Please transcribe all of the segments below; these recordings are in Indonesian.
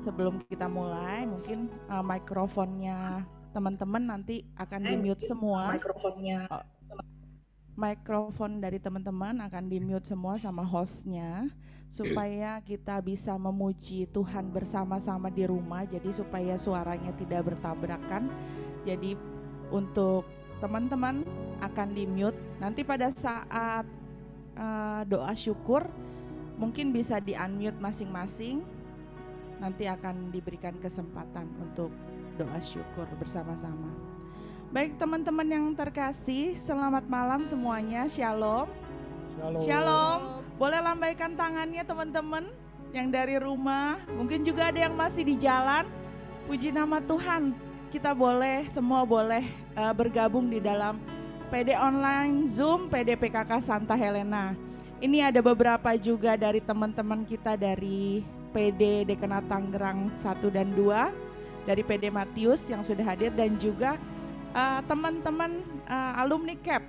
Sebelum kita mulai, mungkin mikrofonnya teman-teman nanti akan di-mute semua. Oh, mikrofon dari teman-teman akan di-mute semua sama hostnya, supaya kita bisa memuji Tuhan bersama-sama di rumah, jadi supaya suaranya tidak bertabrakan. Jadi untuk teman-teman akan di-mute. Nanti pada saat doa syukur mungkin bisa di-unmute masing-masing. Nanti akan diberikan kesempatan untuk doa syukur bersama-sama. Baik teman-teman yang terkasih, selamat malam semuanya. Shalom. Shalom. Shalom. Boleh lambaikan tangannya teman-teman yang dari rumah. Mungkin juga ada yang masih di jalan. Puji nama Tuhan. Kita semua boleh bergabung di dalam PD Online Zoom PD PKK Santa Helena. Ini ada beberapa juga dari teman-teman kita dari PD Dekanat Tangerang 1 dan 2, dari PD Matius yang sudah hadir, dan juga teman-teman alumni CAP.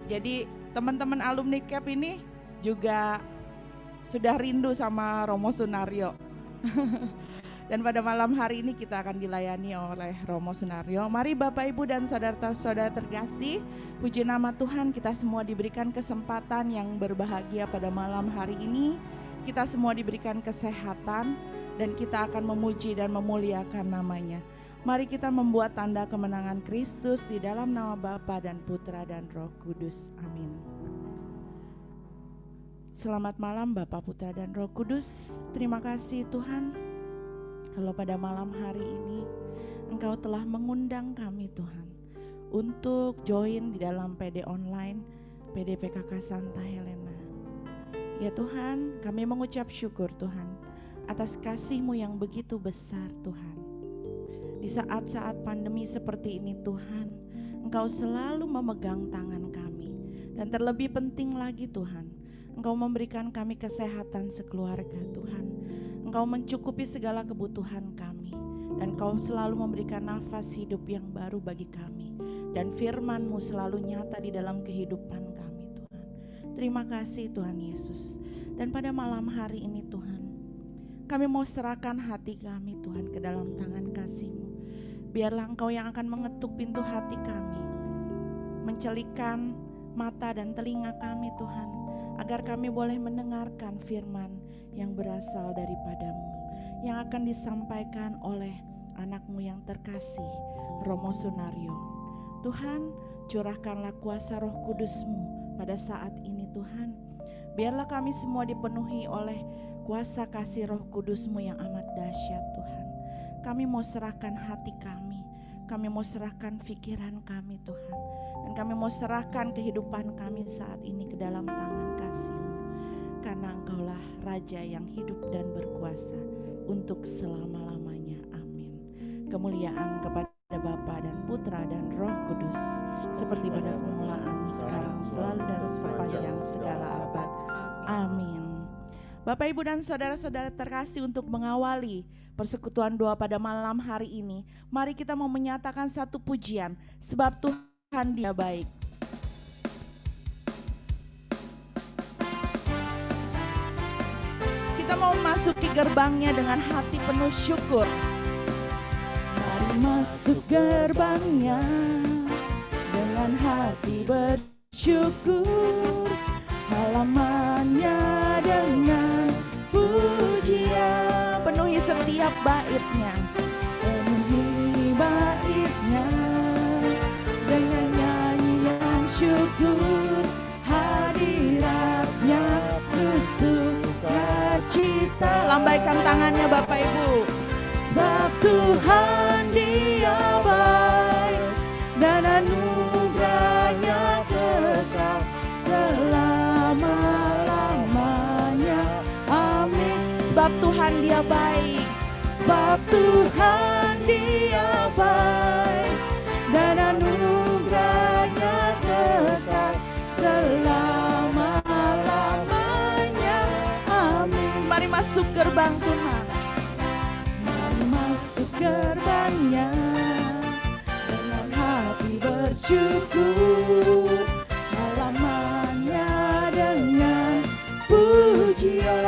Jadi teman-teman alumni CAP ini juga sudah rindu sama Romo Sunario. Dan pada malam hari ini kita akan dilayani oleh Romo Sunario. Mari Bapak Ibu dan saudara-saudara terkasih, puji nama Tuhan, kita semua diberikan kesempatan yang berbahagia pada malam hari ini. Kita semua diberikan kesehatan dan kita akan memuji dan memuliakan namanya. Mari kita membuat tanda kemenangan Kristus di dalam nama Bapa dan Putra dan Roh Kudus. Amin. Selamat malam Bapa, Putra dan Roh Kudus. Terima kasih Tuhan, kalau pada malam hari ini Engkau telah mengundang kami Tuhan untuk join di dalam PD Online PD PKK Santa Helena. Ya Tuhan, kami mengucap syukur Tuhan atas kasih-Mu yang begitu besar Tuhan. Di saat-saat pandemi seperti ini Tuhan, Engkau selalu memegang tangan kami. Dan terlebih penting lagi Tuhan, Engkau memberikan kami kesehatan sekeluarga Tuhan. Engkau mencukupi segala kebutuhan kami. Dan Engkau selalu memberikan nafas hidup yang baru bagi kami. Dan firman-Mu selalu nyata di dalam kehidupan kami Tuhan. Terima kasih Tuhan Yesus. Dan pada malam hari ini Tuhan, kami mau serahkan hati kami Tuhan ke dalam tangan kasih-Mu. Biarlah Engkau yang akan mengetuk pintu hati kami, mencelikan mata dan telinga kami Tuhan, agar kami boleh mendengarkan firman yang berasal daripada-Mu, yang akan disampaikan oleh anak-Mu yang terkasih, Romo Sunario. Tuhan, curahkanlah kuasa Roh Kudus-Mu pada saat ini Tuhan. Biarlah kami semua dipenuhi oleh kuasa kasih Roh Kudus-Mu yang amat dahsyat Tuhan. Kami mau serahkan hati kami mau serahkan pikiran kami Tuhan. Dan kami mau serahkan kehidupan kami saat ini ke dalam tangan kasih-Mu. Karena Engkaulah Raja yang hidup dan berkuasa untuk selama-lamanya. Amin. Kemuliaan kepada Bapa dan Putra dan Roh Kudus, seperti pada permulaan, sekarang, selalu, dan sepanjang segala abad. Amin. Bapak, Ibu, dan saudara-saudara terkasih, untuk mengawali persekutuan doa pada malam hari ini, mari kita mau menyatakan satu pujian, sebab Tuhan Dia baik. Kita mau masuki gerbangnya dengan hati penuh syukur. Mari masuk gerbangnya dengan hati bersyukur, halamannya dengan pujian. Penuhi setiap baitnya, dengan nyanyian syukur, hadiratnya bersukacita. Lambaikan tangannya Bapak Ibu. Sebab Tuhan Dia baik dan anugerahnya kekal selama-lamanya. Amin. Sebab Tuhan Dia baik, sebab Tuhan Dia baik dan anugerahnya kekal selama-lamanya. Amin. Mari masuk gerbang Tuhan. Mari masuk gerbangnya dengan hati bersyukur, halamannya dengan pujian.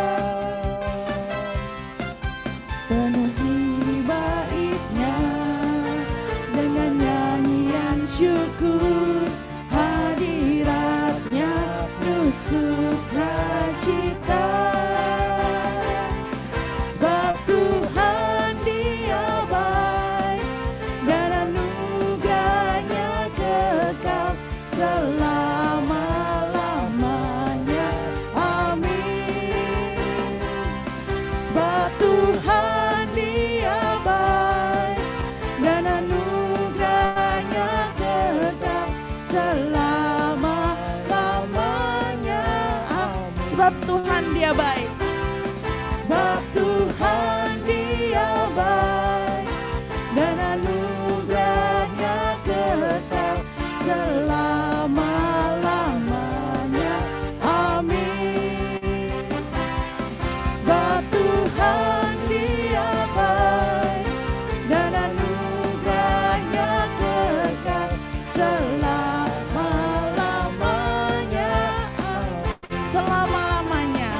Dia baik. Sebab Tuhan Dia baik dan anugerahnya kekal selama-lamanya. Amin. Sebab Tuhan Dia baik dan anugerahnya kekal selama-lamanya. Selama-lamanya.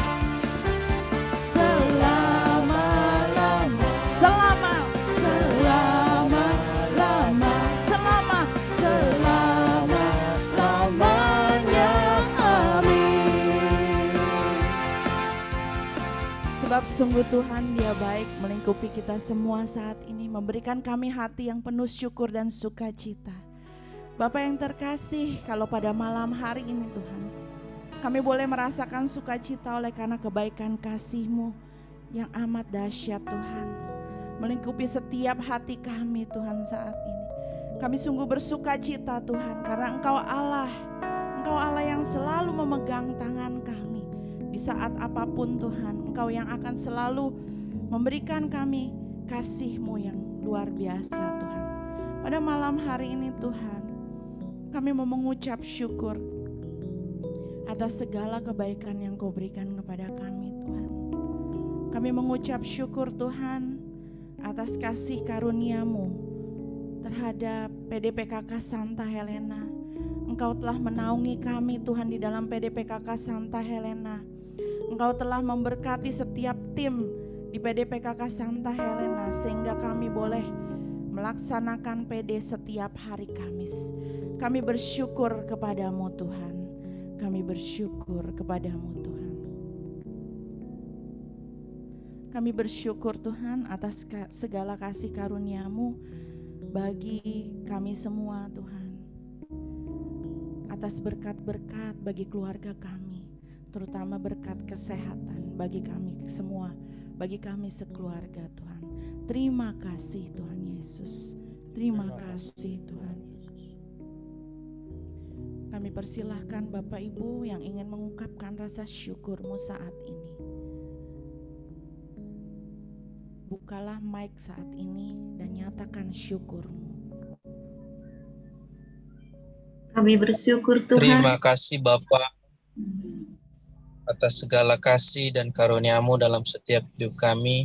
Sebab sungguh Tuhan Dia baik melingkupi kita semua saat ini, memberikan kami hati yang penuh syukur dan sukacita. Bapa yang terkasih, kalau pada malam hari ini Tuhan, kami boleh merasakan sukacita oleh karena kebaikan kasih-Mu yang amat dahsyat Tuhan, melingkupi setiap hati kami Tuhan saat ini. Kami sungguh bersukacita Tuhan, karena Engkau Allah yang selalu memegang tangan kami. Di saat apapun Tuhan, Engkau yang akan selalu memberikan kami kasih-Mu yang luar biasa Tuhan. Pada malam hari ini Tuhan, kami mau mengucap syukur atas segala kebaikan yang Kau berikan kepada kami Tuhan. Kami mengucap syukur Tuhan atas kasih karunia-Mu terhadap PDPKK Santa Helena. Engkau telah menaungi kami Tuhan di dalam PDPKK Santa Helena. Engkau telah memberkati setiap tim di PDPKK Santa Helena sehingga kami boleh melaksanakan PD setiap hari Kamis. Kami bersyukur kepadamu Tuhan. Kami bersyukur kepadamu Tuhan. Kami bersyukur Tuhan atas segala kasih karunia-Mu bagi kami semua Tuhan. Atas berkat-berkat bagi keluarga kami, terutama berkat kesehatan bagi kami semua, bagi kami sekeluarga Tuhan. Terima kasih Tuhan Yesus. Terima kasih Tuhan. Kami persilahkan Bapak Ibu yang ingin mengungkapkan rasa syukur-Mu saat ini. Bukalah mic saat ini dan nyatakan syukur-Mu. Kami bersyukur Tuhan. Terima kasih Bapa atas segala kasih dan karunia-Mu dalam setiap hidup kami.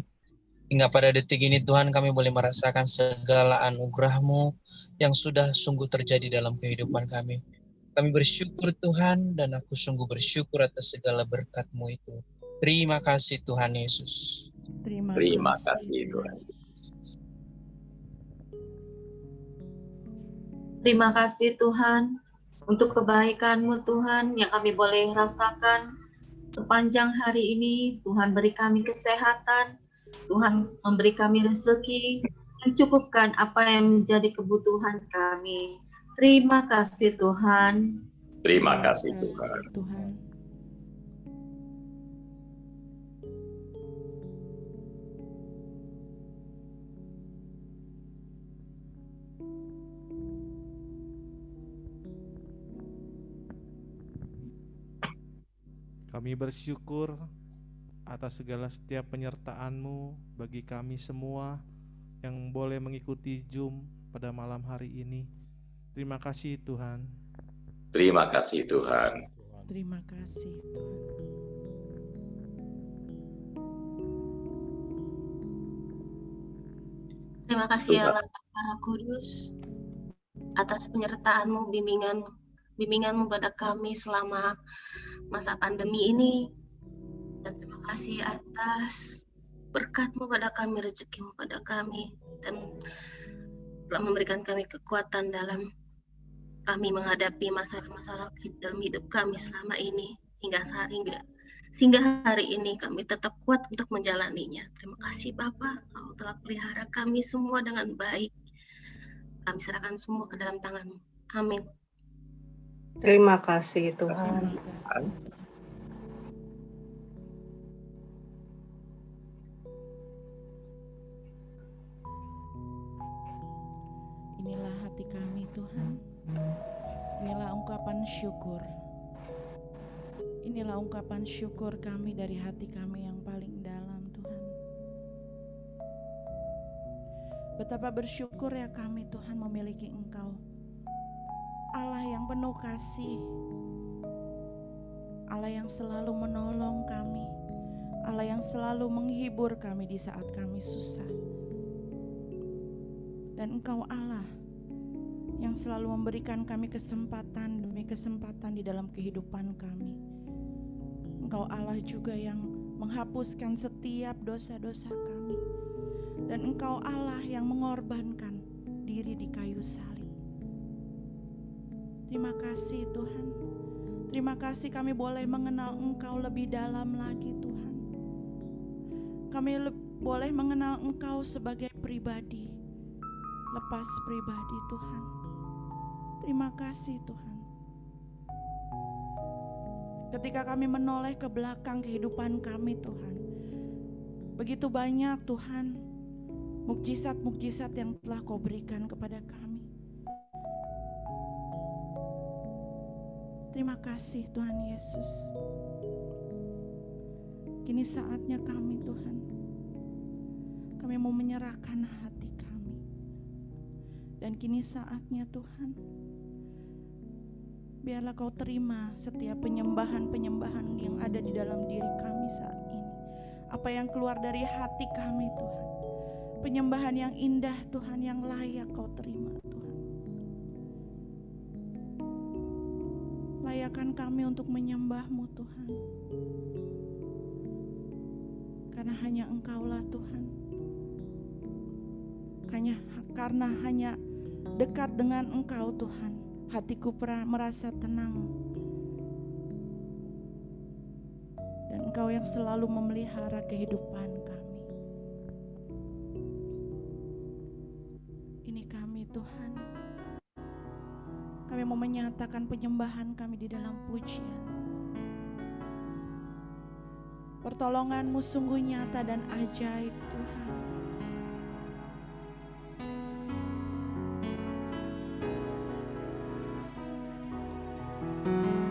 Hingga pada detik ini Tuhan, kami boleh merasakan segala anugerah-Mu yang sudah sungguh terjadi dalam kehidupan kami. Kami bersyukur Tuhan, dan aku sungguh bersyukur atas segala berkat-Mu itu. Terima kasih Tuhan Yesus. Terima kasih Tuhan. Terima kasih Tuhan untuk kebaikan-Mu Tuhan yang kami boleh rasakan sepanjang hari ini. Tuhan beri kami kesehatan, Tuhan memberi kami rezeki, mencukupkan apa yang menjadi kebutuhan kami. Terima kasih Tuhan. Terima kasih Tuhan. Kami bersyukur atas segala setiap penyertaan-Mu bagi kami semua yang boleh mengikuti Zoom pada malam hari ini. Terima kasih Tuhan. Terima kasih Tuhan. Terima kasih Tuhan. Terima kasih Allah Roh Kudus atas penyertaan-Mu, bimbingan-Mu pada kami selama masa pandemi ini. Dan terima kasih atas berkat-Mu pada kami, rezeki-Mu pada kami, dan telah memberikan kami kekuatan dalam kami menghadapi masalah-masalah dalam hidup kami selama ini sehingga hari ini kami tetap kuat untuk menjalaninya. Terima kasih Bapa, Kau telah pelihara kami semua dengan baik. Kami serahkan semua ke dalam tangan-Mu. Amin. Terima kasih Tuhan. Inilah hati kami Tuhan. Inilah ungkapan syukur. Inilah ungkapan syukur kami dari hati kami yang paling dalam, Tuhan. Betapa bersyukur ya kami, Tuhan, memiliki Engkau, Allah yang penuh kasih, Allah yang selalu menolong kami, Allah yang selalu menghibur kami di saat kami susah. Dan Engkau Allah yang selalu memberikan kami kesempatan demi kesempatan di dalam kehidupan kami. Engkau Allah juga yang menghapuskan setiap dosa-dosa kami. Dan Engkau Allah yang mengorbankan diri di kayu salib. Terima kasih Tuhan. Terima kasih kami boleh mengenal Engkau lebih dalam lagi Tuhan. Kami boleh mengenal Engkau sebagai pribadi, lepas pribadi Tuhan. Terima kasih Tuhan. Ketika kami menoleh ke belakang kehidupan kami Tuhan, begitu banyak Tuhan mukjizat-mukjizat yang telah Kau berikan kepada kami. Terima kasih Tuhan Yesus. Kini saatnya kami Tuhan, kami mau menyerahkan hati kami. Dan kini saatnya Tuhan, biarlah Kau terima setiap penyembahan-penyembahan yang ada di dalam diri kami saat ini. Apa yang keluar dari hati kami Tuhan, penyembahan yang indah Tuhan, yang layak Kau terima Tuhan. Layakkan kami untuk menyembah-Mu Tuhan, karena hanya Engkaulah Tuhan. Karena hanya dekat dengan Engkau Tuhan, hatiku merasa tenang. Dan Engkau yang selalu memelihara kehidupan kami. Ini kami Tuhan. Kami mau menyatakan penyembahan kami di dalam pujian. Pertolongan-Mu sungguh nyata dan ajaib Tuhan.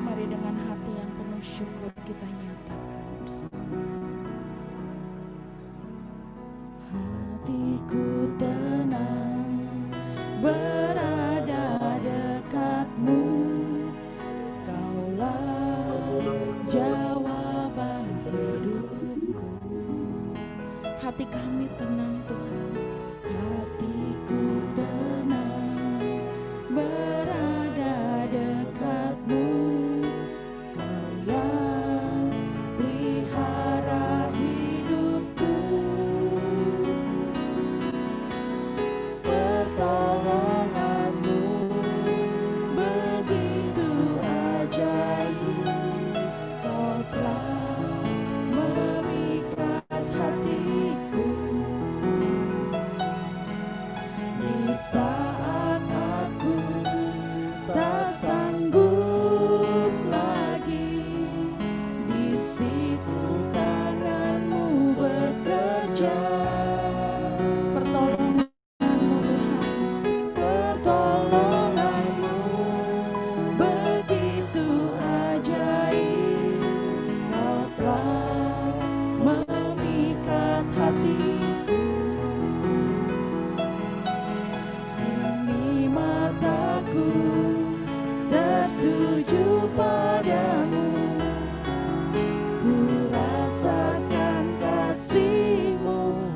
Mari dengan hati yang penuh syukur kita nyatakan bersama-sama. Hatiku tenang berada dekat-Mu, Kaulah jawaban hidupku. Hati kami tenang Tuhan, hatiku tenang berada dekat-Mu, Kau yang pelihara hidupku. Pertolongan-Mu begitu ajaib, Kau telah memikat hatiku. Di saat aku tak sanggup lagi, di situ tangan-Mu bekerja. Pertolongan-Mu Tuhan, pertolongan-Mu begitu ajaib, Kau telah memikat hatiku. Kini mataku tertuju padamu, ku rasakan kasih-Mu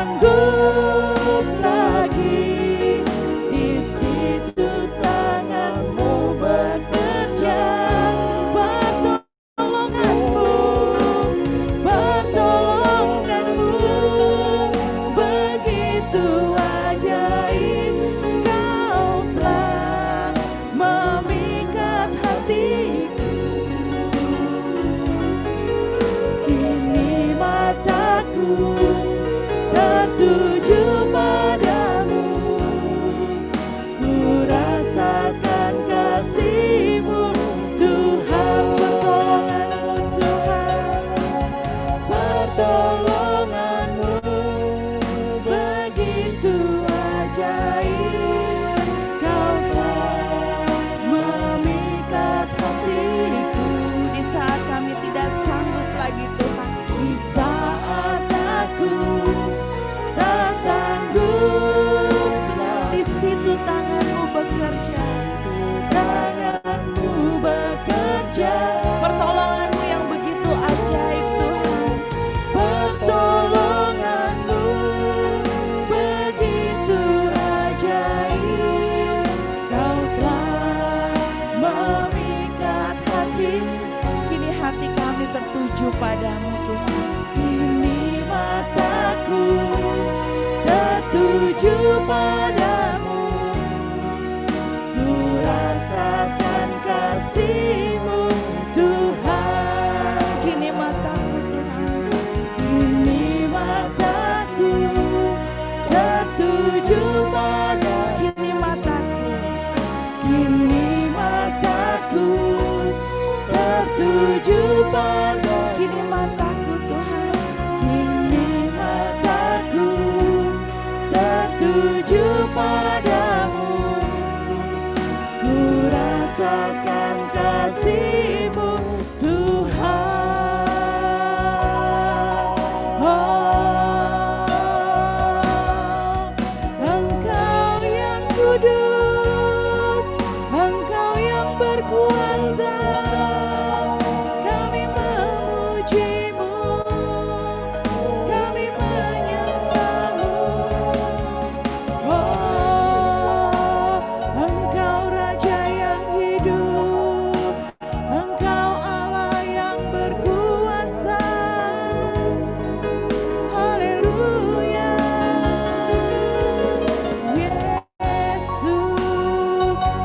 sanggup lagi, di situ tanganmu bekerja, pertolonganmu begitu ajaib, kau telah memikat hatiku. Kini mataku tertuju padamu, ku rasakan kasih-Mu Tuhan, pertolongan-Mu Tuhan, pertolongan-Mu begitu ajaib, kau telah memikat hatiku. Di saat kami tidak sanggup lagi Tuhan, di saat aku tak sanggup, di situ tangan-Mu bekerja, tangan-Mu bekerja, pertolongan-Mu yang begitu ajaib Tuhan, pertolongan-Mu begitu ajaib, kau telah memikat hati. Kini hati kami tertuju padamu Tuhan, kini mataku tertuju padamu, ku rasakan kasih-Mu Tuhan. Kini mataku Tuhan, kini mataku tertuju padamu, kini mataku tertuju padamu, kini mataku Tuhan, kini mataku tertuju padamu, ku rasakan kasih-Mu Tuhan. Engkau yang kudus, Engkau yang berkuasa, kami memuji-Mu, kami menyembah-Mu. Engkau Raja yang hidup, Engkau Allah yang berkuasa. Haleluya. Yesus,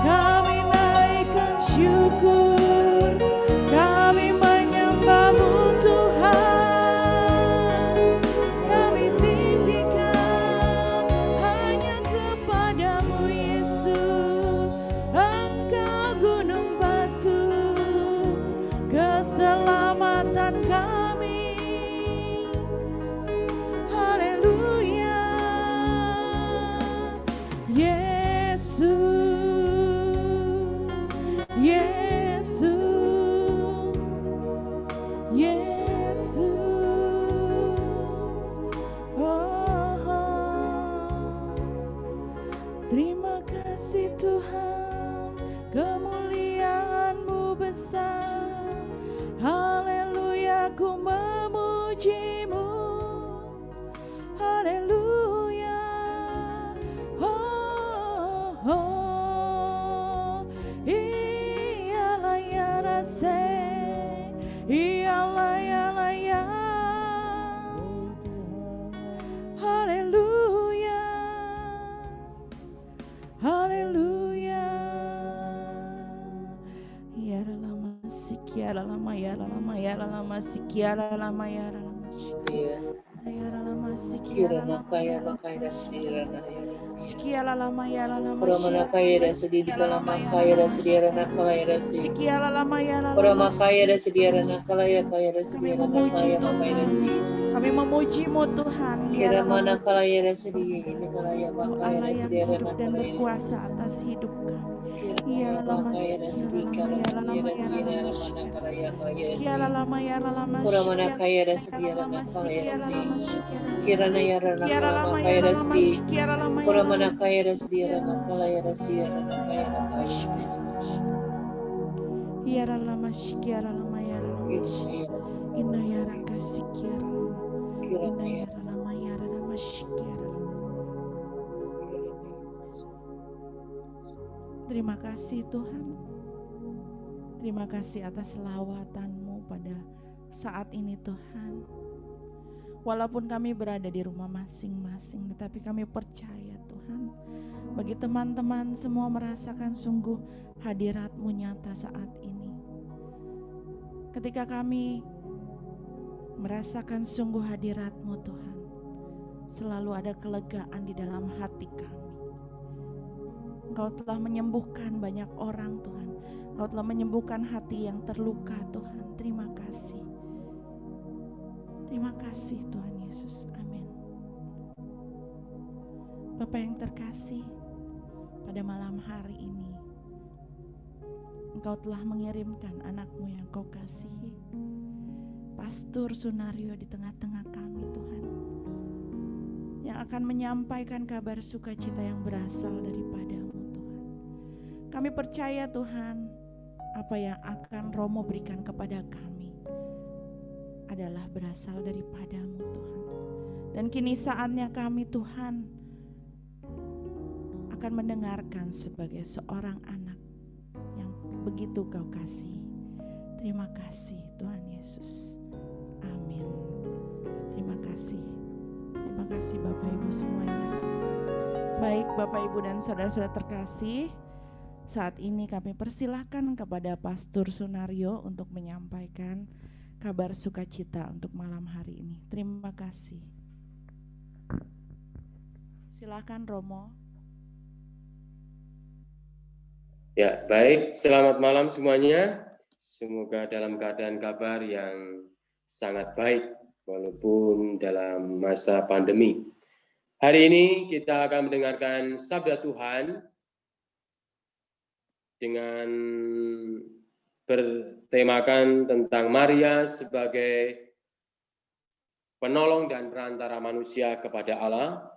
kami naikkan syukur, kami menyembah-Mu Tuhan, kami tinggikan hanya kepada-Mu Yesus. Engkau gunung batu, keselamatan kami. Haleluya. Yesus, Yesus, Yesus. Terima kasih Tuhan, kemuliaan-Mu besar. Haleluya, ku memuji-Mu. Haleluya. Iyalah ya Raseh, iyalah ya. Haleluya. Haleluya. Ya lama sikiara lama ya lama ya lama sikiara lama ya lama sikiara lama sikiara lama ya lama Kuramana kaya da sedih di kalama kaya da sediara nakala da si. sikiara lama ya Kurama lama. kaya da sediara nakala ya kaya da sediara nakaya makaya da si. Kami memuji-Mu Tuhan. Kira mana kala ya da sedih ini kala ya makaya da Allah yang sediara hidup dan nakala ya. berkuasa atas hidup kami. Kira lama kaya da sedih kala ya da sediara mana kala ya kaya da si. Sikiara lama ya lama. Kuramana kaya da sediara nakala ya da si. Kira na ya Sikiara nakala lama makaya da sedih. sikiara lama ya Kuramana kaya da sediara nakala ya da sediara nakaya nakala ya si. Yara lama sikiara lama yara lama Kira ya da si. ina yara kasikiara lama Kira ina na ya. yara lama sikiara Terima kasih Tuhan. Terima kasih atas selawatan-Mu pada saat ini Tuhan. Walaupun kami berada di rumah masing-masing, tetapi kami percaya Tuhan, bagi teman-teman semua merasakan sungguh hadirat-Mu nyata saat ini. Ketika kami merasakan sungguh hadirat-Mu Tuhan, selalu ada kelegaan di dalam hati kami. Engkau telah menyembuhkan banyak orang Tuhan. Engkau telah menyembuhkan hati yang terluka Tuhan. Terima kasih. Terima kasih Tuhan Yesus. Amin. Bapak yang terkasih, pada malam hari ini Engkau telah mengirimkan anak-Mu yang Kau kasihi, Pastor Sunario, di tengah-tengah kami Tuhan, yang akan menyampaikan kabar sukacita yang berasal daripada-Mu Tuhan. Kami percaya Tuhan, apa yang akan Romo berikan kepada kami adalah berasal daripada-Mu Tuhan. Dan kini saatnya kami Tuhan akan mendengarkan sebagai seorang anak yang begitu Kau kasihi. Terima kasih Tuhan Yesus. Amin. Terima kasih. Terima kasih Bapak Ibu semuanya. Baik Bapak Ibu dan saudara-saudara terkasih, saat ini kami persilahkan kepada Pastor Sunario untuk menyampaikan kabar sukacita untuk malam hari ini. Terima kasih. Silakan Romo. Ya, baik. Selamat malam semuanya. Semoga dalam keadaan kabar yang sangat baik walaupun dalam masa pandemi. Hari ini kita akan mendengarkan sabda Tuhan dengan bertemakan tentang Maria sebagai penolong dan perantara manusia kepada Allah.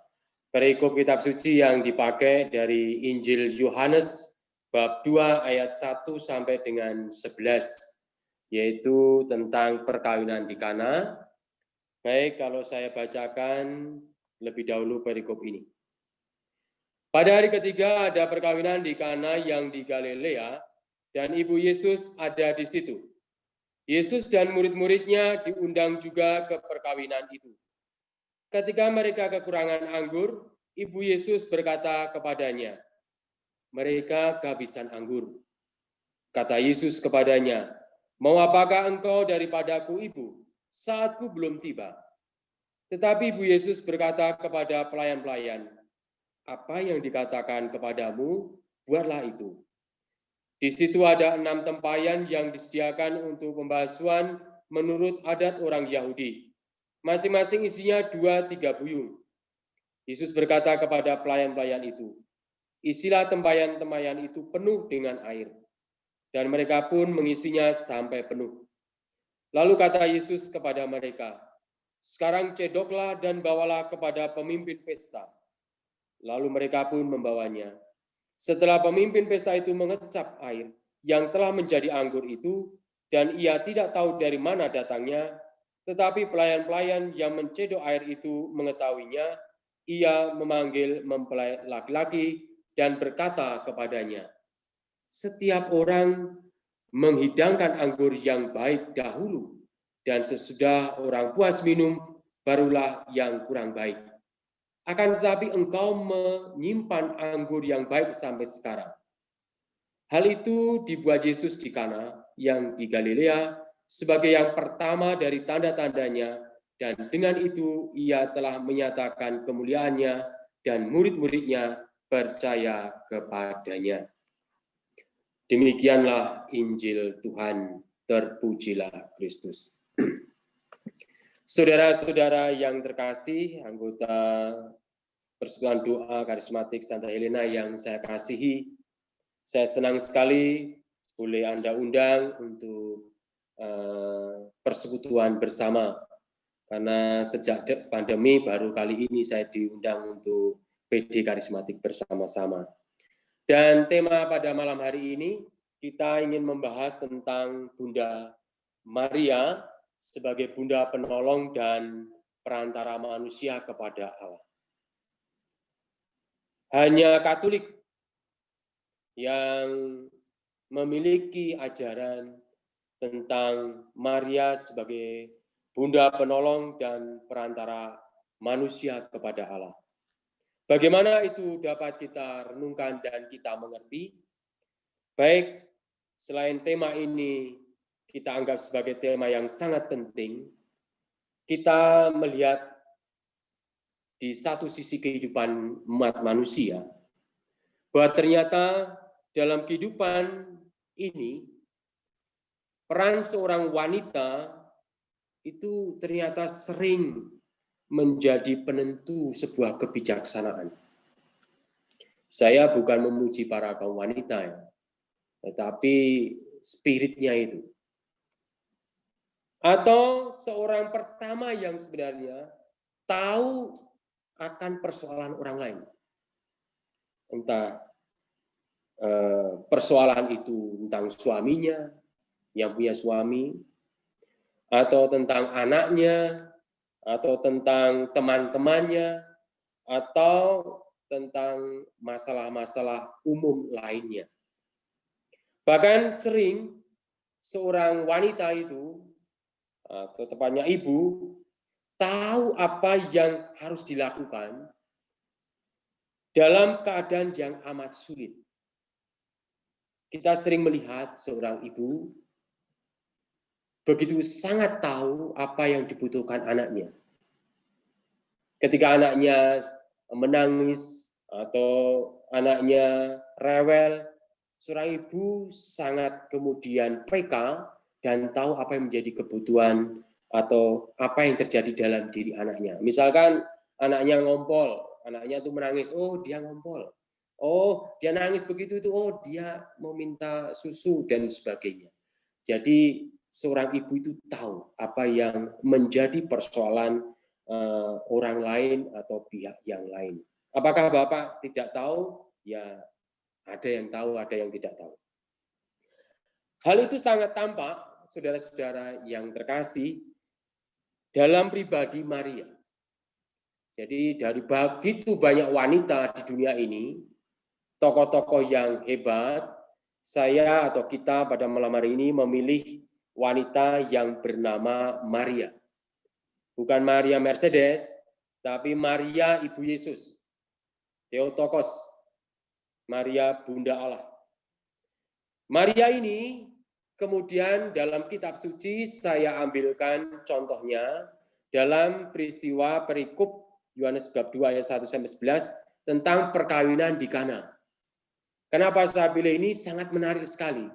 Perikop kitab suci yang dipakai dari Injil Yohanes bab 2 ayat 1 sampai dengan 11, yaitu tentang perkawinan di Kana. Baik, kalau saya bacakan lebih dahulu perikop ini. Pada hari ketiga ada perkawinan di Kana yang di Galilea, dan ibu Yesus ada di situ. Yesus dan murid-muridnya diundang juga ke perkawinan itu. Ketika mereka kekurangan anggur, ibu Yesus berkata kepadanya, "Mereka kehabisan anggur." Kata Yesus kepadanya, "Mau apakah engkau daripadaku, ibu? Saatku belum tiba." Tetapi ibu Yesus berkata kepada pelayan-pelayan, "Apa yang dikatakan kepadamu, buatlah itu." Di situ ada 6 tempayan yang disediakan untuk pembasuhan menurut adat orang Yahudi. Masing-masing isinya 2-3 buyung. Yesus berkata kepada pelayan-pelayan itu, "Isilah tempayan-tempayan itu penuh dengan air." Dan mereka pun mengisinya sampai penuh. Lalu kata Yesus kepada mereka, "Sekarang cedoklah dan bawalah kepada pemimpin pesta." Lalu mereka pun membawanya. Setelah pemimpin pesta itu mengecap air yang telah menjadi anggur itu, dan ia tidak tahu dari mana datangnya, tetapi pelayan-pelayan yang mencedok air itu mengetahuinya, ia memanggil mempelai laki-laki dan berkata kepadanya, "Setiap orang menghidangkan anggur yang baik dahulu, dan sesudah orang puas minum, barulah yang kurang baik. Akan tetapi engkau menyimpan anggur yang baik sampai sekarang." Hal itu dibuat Yesus di Kana yang di Galilea sebagai yang pertama dari tanda-tandanya, dan dengan itu ia telah menyatakan kemuliaannya dan murid-muridnya percaya kepadanya. Demikianlah Injil Tuhan, terpujilah Kristus. Saudara-saudara yang terkasih, anggota Persekutuan Doa Karismatik Santa Helena yang saya kasihi, saya senang sekali boleh Anda undang untuk persekutuan bersama. Karena sejak pandemi baru kali ini saya diundang untuk PD Karismatik bersama-sama. Dan tema pada malam hari ini kita ingin membahas tentang Bunda Maria sebagai Bunda penolong dan perantara manusia kepada Allah. Hanya Katolik yang memiliki ajaran tentang Maria sebagai Bunda penolong dan perantara manusia kepada Allah. Bagaimana itu dapat kita renungkan dan kita mengerti? Baik, selain tema ini kita anggap sebagai tema yang sangat penting, kita melihat di satu sisi kehidupan umat manusia, bahwa ternyata dalam kehidupan ini, peran seorang wanita itu ternyata sering menjadi penentu sebuah kebijaksanaan. Saya bukan memuji para kaum wanita, ya, tetapi spiritnya itu. Atau seorang pertama yang sebenarnya tahu akan persoalan orang lain. Entah persoalan itu tentang suaminya, yang punya suami, atau tentang anaknya, atau tentang teman-temannya, atau tentang masalah-masalah umum lainnya. Bahkan sering seorang wanita itu, atau tepatnya ibu, tahu apa yang harus dilakukan dalam keadaan yang amat sulit. Kita sering melihat seorang ibu begitu sangat tahu apa yang dibutuhkan anaknya. Ketika anaknya menangis atau anaknya rewel, seorang ibu sangat kemudian peka dan tahu apa yang menjadi kebutuhan atau apa yang terjadi dalam diri anaknya. Misalkan anaknya ngompol, anaknya tuh menangis, oh dia ngompol. Oh dia nangis begitu itu, oh dia mau minta susu dan sebagainya. Jadi seorang ibu itu tahu apa yang menjadi persoalan orang lain atau pihak yang lain. Apakah Bapak tidak tahu? Ya ada yang tahu, ada yang tidak tahu. Hal itu sangat tampak, saudara-saudara yang terkasih, dalam pribadi Maria. Jadi dari begitu banyak wanita di dunia ini, tokoh-tokoh yang hebat, saya atau kita pada malam hari ini memilih wanita yang bernama Maria. Bukan Maria Mercedes, tapi Maria Ibu Yesus. Theotokos, Maria Bunda Allah. Maria ini kemudian dalam kitab suci saya ambilkan contohnya dalam peristiwa perikop Yohanes bab 2 ayat 1 sampai 11 tentang perkawinan di Kana. Kenapa saya pilih ini? Sangat menarik sekali.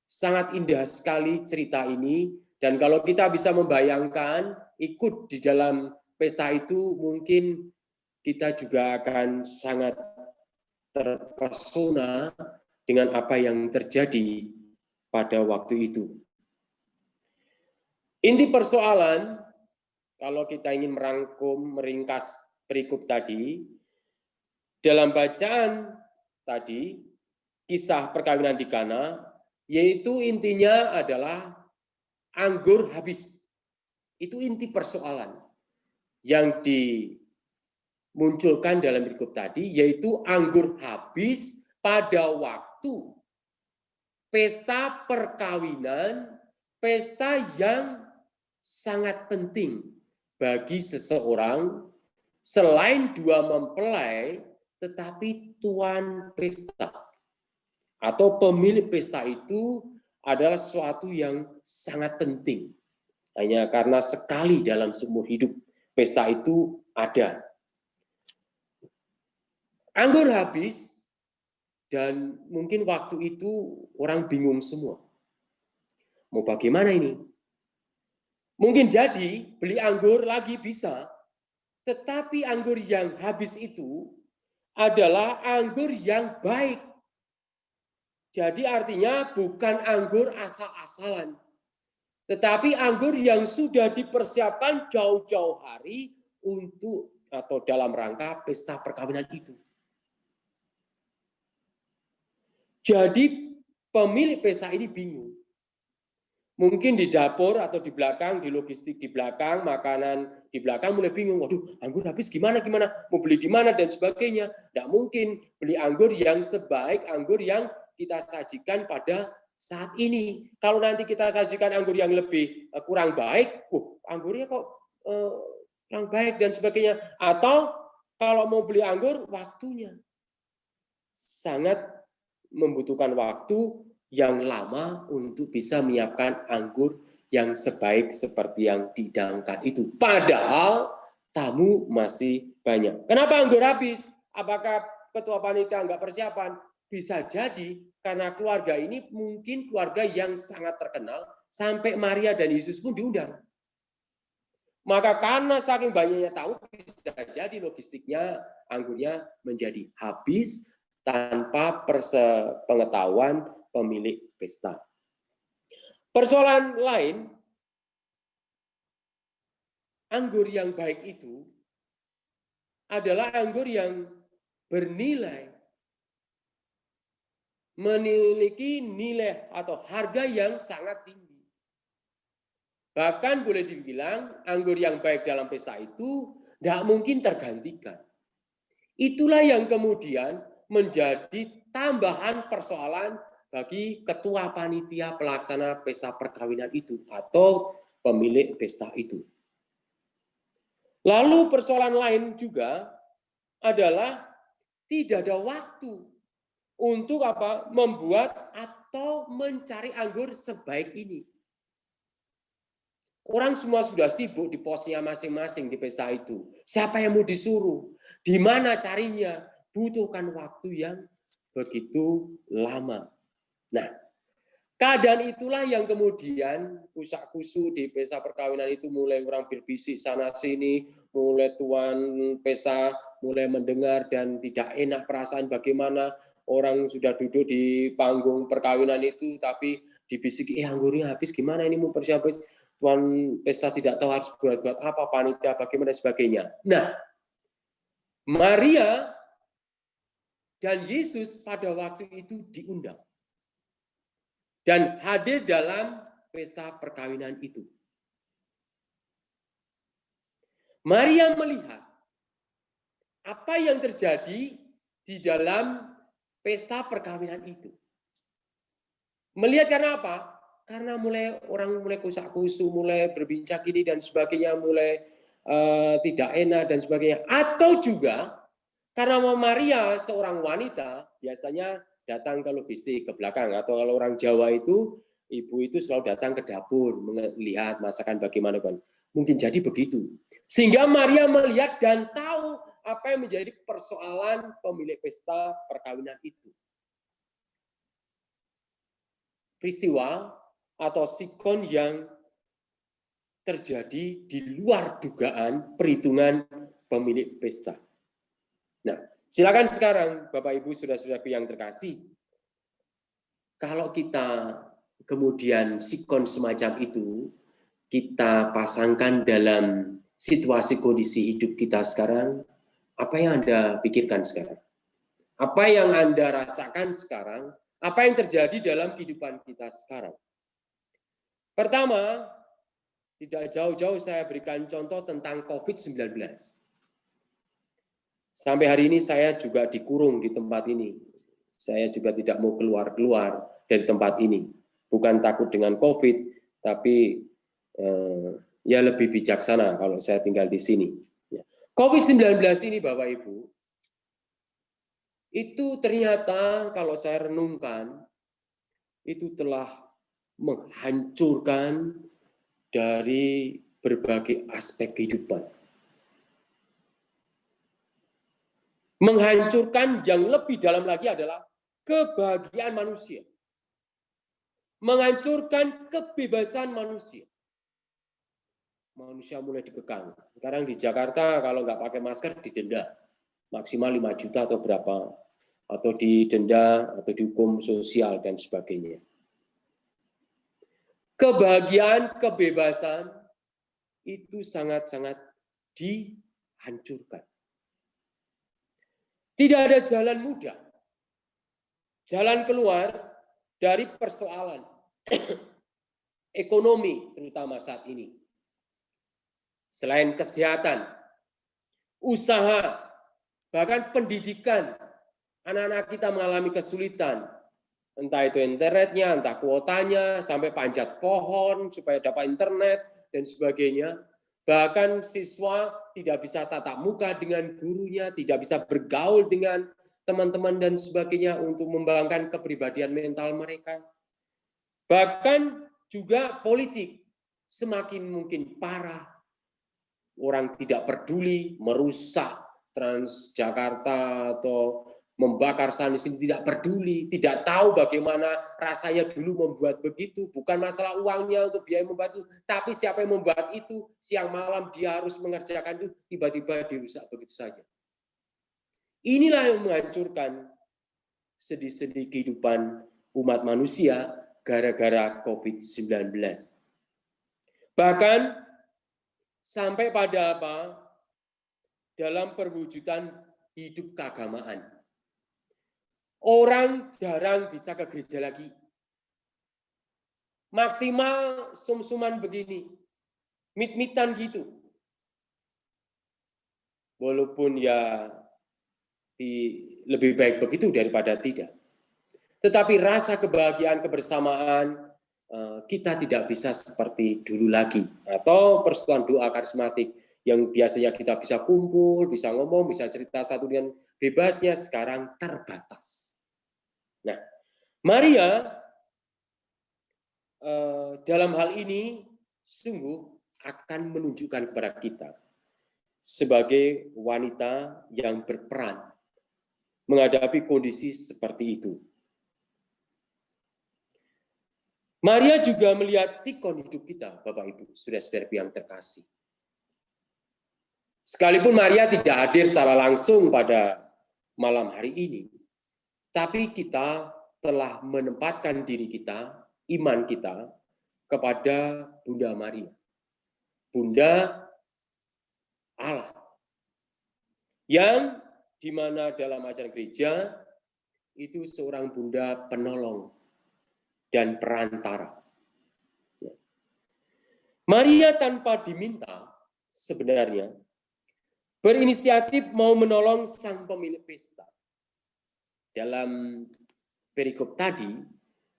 Sangat indah sekali cerita ini, dan kalau kita bisa membayangkan ikut di dalam pesta itu, mungkin kita juga akan sangat terpesona dengan apa yang terjadi pada waktu itu. Inti persoalan, kalau kita ingin meringkas perikop tadi, dalam bacaan tadi, kisah perkawinan di Kana, yaitu intinya adalah anggur habis. Itu inti persoalan yang dimunculkan dalam perikop tadi, yaitu anggur habis pada waktu pesta perkawinan, pesta yang sangat penting bagi seseorang, selain dua mempelai, tetapi tuan pesta atau pemilik pesta itu adalah sesuatu yang sangat penting. Hanya karena sekali dalam seumur hidup pesta itu ada. Anggur habis dan mungkin waktu itu orang bingung semua. Mau bagaimana ini? Mungkin jadi beli anggur lagi bisa, tetapi anggur yang habis itu adalah anggur yang baik. Jadi artinya bukan anggur asal-asalan, tetapi anggur yang sudah dipersiapkan jauh-jauh hari untuk atau dalam rangka pesta perkawinan itu. Jadi pemilik pesta ini bingung. Mungkin di dapur atau di belakang, di logistik di belakang, makanan di belakang mulai bingung. Waduh, anggur habis gimana? Mau beli di mana dan sebagainya. Tidak mungkin beli anggur yang sebaik anggur yang kita sajikan pada saat ini. Kalau nanti kita sajikan anggur yang lebih kurang baik, anggurnya kok kurang baik dan sebagainya. Atau kalau mau beli anggur, waktunya sangat membutuhkan waktu yang lama untuk bisa menyiapkan anggur yang sebaik seperti yang dihidangkan itu. Padahal tamu masih banyak. Kenapa anggur habis? Apakah ketua panitia nggak persiapan? Bisa jadi karena keluarga ini mungkin keluarga yang sangat terkenal sampai Maria dan Yesus pun diundang. Maka karena saking banyaknya tamu bisa jadi logistiknya anggurnya menjadi habis tanpa pengetahuan pemilik pesta. Persoalan lain, anggur yang baik itu adalah anggur yang bernilai, memiliki nilai atau harga yang sangat tinggi. Bahkan boleh dibilang anggur yang baik dalam pesta itu tidak mungkin tergantikan. Itulah yang kemudian menjadi tambahan persoalan bagi ketua panitia pelaksana pesta perkawinan itu atau pemilik pesta itu. Lalu persoalan lain juga adalah tidak ada waktu untuk membuat atau mencari anggur sebaik ini. Orang semua sudah sibuk di posnya masing-masing di pesta itu. Siapa yang mau disuruh? Di mana carinya? Butuhkan waktu yang begitu lama. Nah, keadaan itulah yang kemudian kusak-kusu di pesta perkawinan itu mulai orang berbisik sana-sini, mulai tuan pesta mulai mendengar dan tidak enak perasaan bagaimana orang sudah duduk di panggung perkawinan itu, tapi dibisiki, anggurnya habis, gimana ini mau persiapan? Tuan pesta tidak tahu harus buat apa, panitia bagaimana dan sebagainya. Nah, Maria dan Yesus pada waktu itu diundang dan hadir dalam pesta perkawinan itu. Maria melihat apa yang terjadi di dalam pesta perkawinan itu. Melihat karena apa? Karena orang mulai kusak-kusu, mulai berbincang ini dan sebagainya, mulai tidak enak dan sebagainya. Atau juga karena Maria seorang wanita biasanya datang ke logistik ke belakang, atau kalau orang Jawa itu ibu itu selalu datang ke dapur melihat masakan bagaimana kan. Mungkin jadi begitu. Sehingga Maria melihat dan tahu apa yang menjadi persoalan pemilik pesta perkawinan itu. Peristiwa atau sikon yang terjadi di luar dugaan perhitungan pemilik pesta. Nah, silakan sekarang Bapak Ibu saudara-saudaraku yang terkasih, kalau kita kemudian sikon semacam itu kita pasangkan dalam situasi kondisi hidup kita sekarang, apa yang Anda pikirkan sekarang? Apa yang Anda rasakan sekarang? Apa yang terjadi dalam kehidupan kita sekarang? Pertama, tidak jauh-jauh saya berikan contoh tentang COVID-19. Sampai hari ini saya juga dikurung di tempat ini. Saya juga tidak mau keluar-keluar dari tempat ini. Bukan takut dengan COVID, tapi ya lebih bijaksana kalau saya tinggal di sini. COVID-19 ini Bapak Ibu, itu ternyata kalau saya renungkan, itu telah menghancurkan dari berbagai aspek kehidupan. Menghancurkan yang lebih dalam lagi adalah kebahagiaan manusia. Menghancurkan kebebasan manusia. Manusia mulai dikekang. Sekarang di Jakarta kalau nggak pakai masker didenda. Maksimal 5 juta atau berapa. Atau didenda, atau dihukum sosial dan sebagainya. Kebahagiaan, kebebasan itu sangat-sangat dihancurkan. Tidak ada jalan mudah, jalan keluar dari persoalan ekonomi terutama saat ini. Selain kesehatan, usaha, bahkan pendidikan, anak-anak kita mengalami kesulitan. Entah itu internetnya, entah kuotanya, sampai panjat pohon supaya dapat internet, dan sebagainya. Bahkan siswa tidak bisa tatap muka dengan gurunya, tidak bisa bergaul dengan teman-teman dan sebagainya untuk mengembangkan kepribadian mental mereka. Bahkan juga politik semakin mungkin parah. Orang tidak peduli, merusak Transjakarta atau membakar sana sini, tidak peduli, tidak tahu bagaimana rasanya dulu membuat begitu. Bukan masalah uangnya untuk biaya membuat itu, tapi siapa yang membuat itu, siang malam dia harus mengerjakan itu, tiba-tiba dirusak begitu saja. Inilah yang menghancurkan sedih-sedih kehidupan umat manusia gara-gara COVID-19. Bahkan sampai pada apa? Dalam perwujudan hidup keagamaan. Orang jarang bisa ke gereja lagi. Maksimal sum-suman begini. Mit-mitan gitu. Walaupun ya lebih baik begitu daripada tidak. Tetapi rasa kebahagiaan, kebersamaan, kita tidak bisa seperti dulu lagi. Atau persekutuan doa karismatik yang biasanya kita bisa kumpul, bisa ngomong, bisa cerita satu dengan bebasnya, sekarang terbatas. Nah, Maria dalam hal ini sungguh akan menunjukkan kepada kita sebagai wanita yang berperan menghadapi kondisi seperti itu. Maria juga melihat sikon hidup kita, Bapak Ibu, saudara-saudari yang terkasih. Sekalipun Maria tidak hadir secara langsung pada malam hari ini, tapi kita telah menempatkan diri kita, iman kita, kepada Bunda Maria. Bunda Allah. Yang di mana dalam ajaran gereja, itu seorang bunda penolong dan perantara. Maria tanpa diminta sebenarnya berinisiatif mau menolong sang pemilik pesta. Dalam perikop tadi,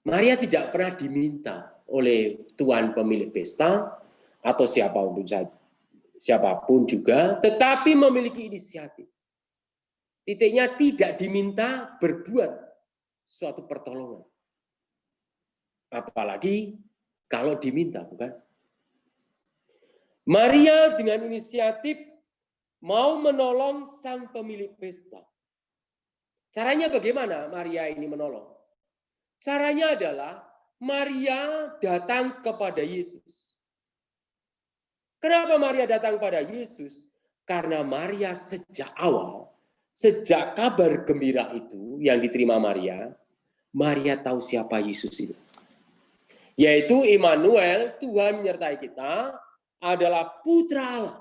Maria tidak pernah diminta oleh tuan pemilik pesta atau siapapun juga, tetapi memiliki inisiatif. Titiknya tidak diminta berbuat suatu pertolongan. Apalagi kalau diminta, bukan? Maria dengan inisiatif mau menolong sang pemilik pesta. Caranya bagaimana Maria ini menolong? Caranya adalah Maria datang kepada Yesus. Kenapa Maria datang kepada Yesus? Karena Maria sejak awal, sejak kabar gembira itu yang diterima Maria, Maria tahu siapa Yesus itu. Yaitu Immanuel, Tuhan menyertai kita, adalah Putra Allah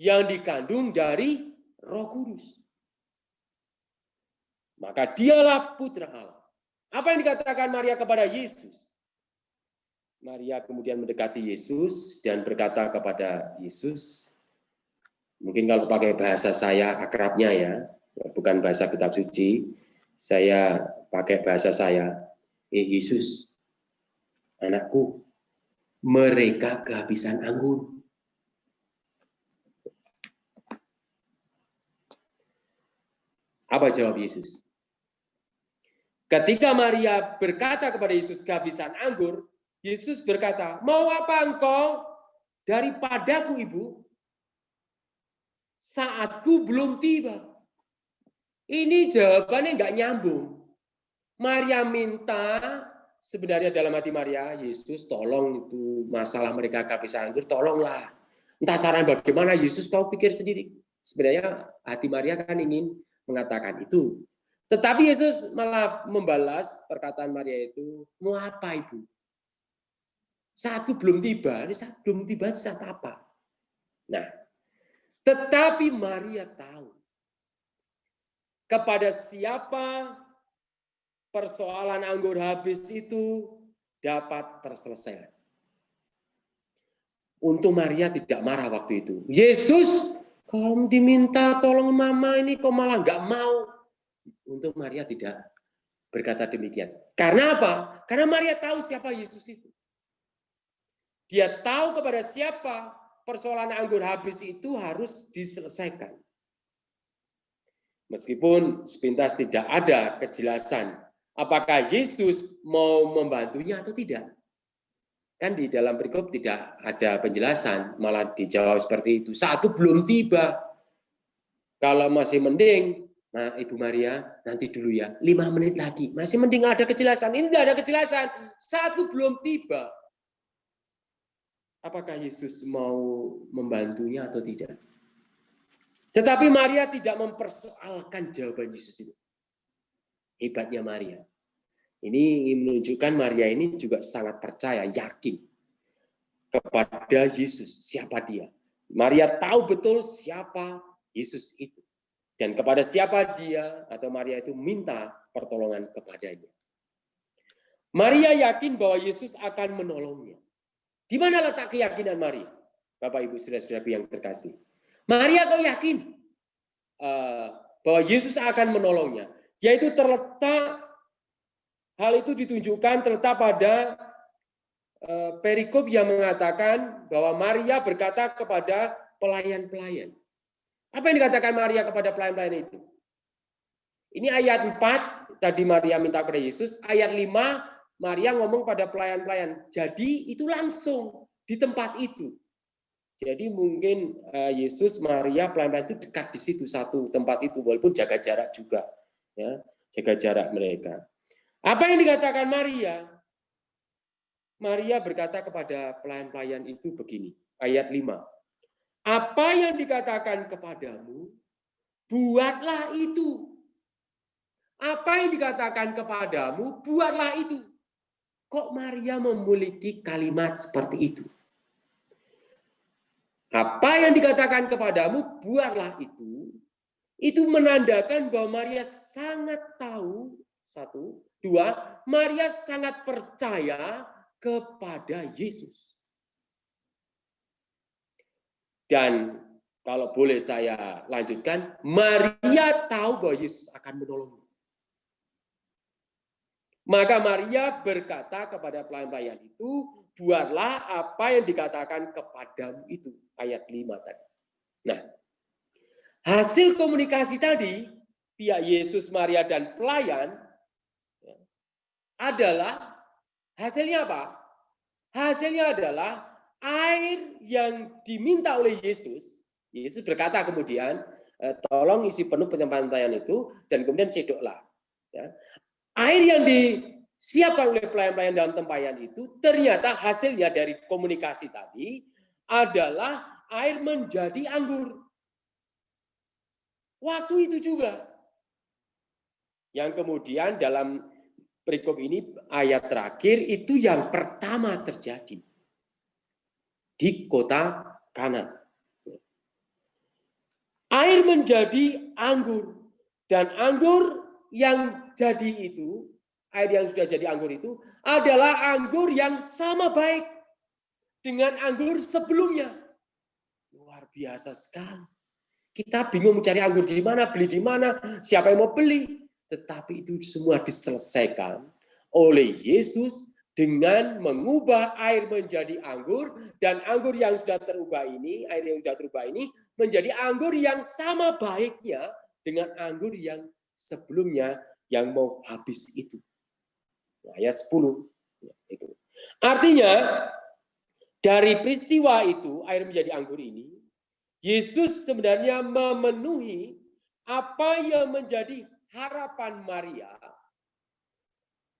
yang dikandung dari Roh Kudus. Maka dialah Putra Allah. Apa yang dikatakan Maria kepada Yesus? Maria kemudian mendekati Yesus dan berkata kepada Yesus, mungkin kalau pakai bahasa saya akrabnya ya, bukan bahasa kitab suci, saya pakai bahasa saya, Yesus, anakku, mereka kehabisan anggur. Apa jawab Yesus? Ketika Maria berkata kepada Yesus kehabisan anggur, Yesus berkata, mau apa engkau daripadaku ibu? Saatku belum tiba. Ini jawabannya nggak nyambung. Maria minta, sebenarnya dalam hati Maria, Yesus tolong itu masalah mereka kehabisan anggur, tolonglah. Entah cara bagaimana, Yesus kau pikir sendiri. Sebenarnya hati Maria kan ingin mengatakan itu. Tetapi Yesus malah membalas perkataan Maria itu, mau apa ibu? Saatku belum tiba, ini saat belum tiba saat apa? Nah, tetapi Maria tahu kepada siapa persoalan anggur habis itu dapat terselesaikan. Untung Maria tidak marah waktu itu. Yesus, kamu diminta tolong mama ini kok malah nggak mau. Untuk Maria tidak berkata demikian. Karena apa? Karena Maria tahu siapa Yesus itu. Dia tahu kepada siapa persoalan anggur habis itu harus diselesaikan. Meskipun sepintas tidak ada kejelasan apakah Yesus mau membantunya atau tidak. Kan di dalam perikop tidak ada penjelasan, malah dijawab seperti itu. Saat itu belum tiba. Kalau masih mending, nah Ibu Maria nanti dulu ya, 5 menit lagi. Masih mending ada kejelasan. Ini tidak ada kejelasan. Saat itu belum tiba. Apakah Yesus mau membantunya atau tidak? Tetapi Maria tidak mempersoalkan jawaban Yesus itu. Hebatnya Maria. Ini menunjukkan Maria ini juga sangat percaya, yakin kepada Yesus, siapa dia. Maria tahu betul siapa Yesus itu. Dan kepada siapa dia atau Maria itu minta pertolongan kepadanya. Maria yakin bahwa Yesus akan menolongnya. Di mana letak keyakinan Maria? Bapak, Ibu, saudara-saudari yang terkasih. Maria kok yakin bahwa Yesus akan menolongnya? Yaitu terletak, hal itu ditunjukkan terletak pada perikop yang mengatakan bahwa Maria berkata kepada pelayan-pelayan. Apa yang dikatakan Maria kepada pelayan-pelayan itu? Ini ayat 4, tadi Maria minta kepada Yesus. Ayat 5, Maria ngomong pada pelayan-pelayan. Jadi itu langsung di tempat itu. Jadi mungkin Yesus, Maria, pelayan-pelayan itu dekat di situ, satu tempat itu. Walaupun jaga jarak juga. Ya, jaga jarak mereka. Apa yang dikatakan Maria? Maria berkata kepada pelayan-pelayan itu begini. Ayat 5. Apa yang dikatakan kepadamu, buatlah itu. Apa yang dikatakan kepadamu, buatlah itu. Kok Maria memiliki kalimat seperti itu? Apa yang dikatakan kepadamu, buatlah itu. Itu menandakan bahwa Maria sangat tahu, 1, 2, Maria sangat percaya kepada Yesus. Dan kalau boleh saya lanjutkan, Maria tahu bahwa Yesus akan menolongnya. Maka Maria berkata kepada pelayan-pelayan itu, buatlah apa yang dikatakan kepadamu itu. Ayat 5 tadi. Nah, hasil komunikasi tadi, pihak Yesus, Maria, dan pelayan, adalah, hasilnya apa? Hasilnya adalah air yang diminta oleh Yesus. Yesus berkata kemudian, tolong isi penuh penyampaian itu, dan kemudian cedoklah. Ya. Air yang disiapkan oleh pelayan-pelayan dalam tempayan itu, ternyata hasilnya dari komunikasi tadi adalah air menjadi anggur. Waktu itu juga. Yang kemudian dalam perikop ini, ayat terakhir, itu yang pertama terjadi di kota Kana. Air menjadi anggur. Dan anggur yang jadi itu, air yang sudah jadi anggur itu, adalah anggur yang sama baik dengan anggur sebelumnya. Luar biasa sekali. Kita bingung mencari anggur di mana, beli di mana, siapa yang mau beli. Tetapi itu semua diselesaikan oleh Yesus dengan mengubah air menjadi anggur, dan anggur yang sudah terubah ini, air yang sudah terubah ini, menjadi anggur yang sama baiknya dengan anggur yang sebelumnya yang mau habis itu. Nah, ayat 10. Itu. Artinya, dari peristiwa itu, air menjadi anggur ini, Yesus sebenarnya memenuhi apa yang menjadi harapan Maria,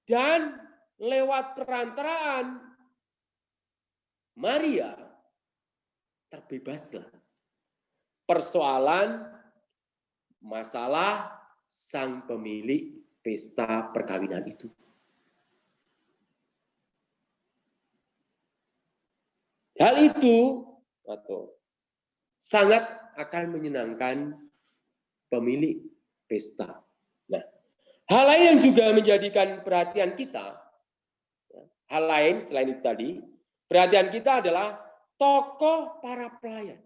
dan lewat perantaraan Maria terbebaslah persoalan masalah sang pemilik pesta perkawinan itu. Hal itu sangat akan menyenangkan pemilik pesta. Nah, hal lain yang juga menjadikan perhatian kita, hal lain selain itu tadi, perhatian kita adalah tokoh para pelayan.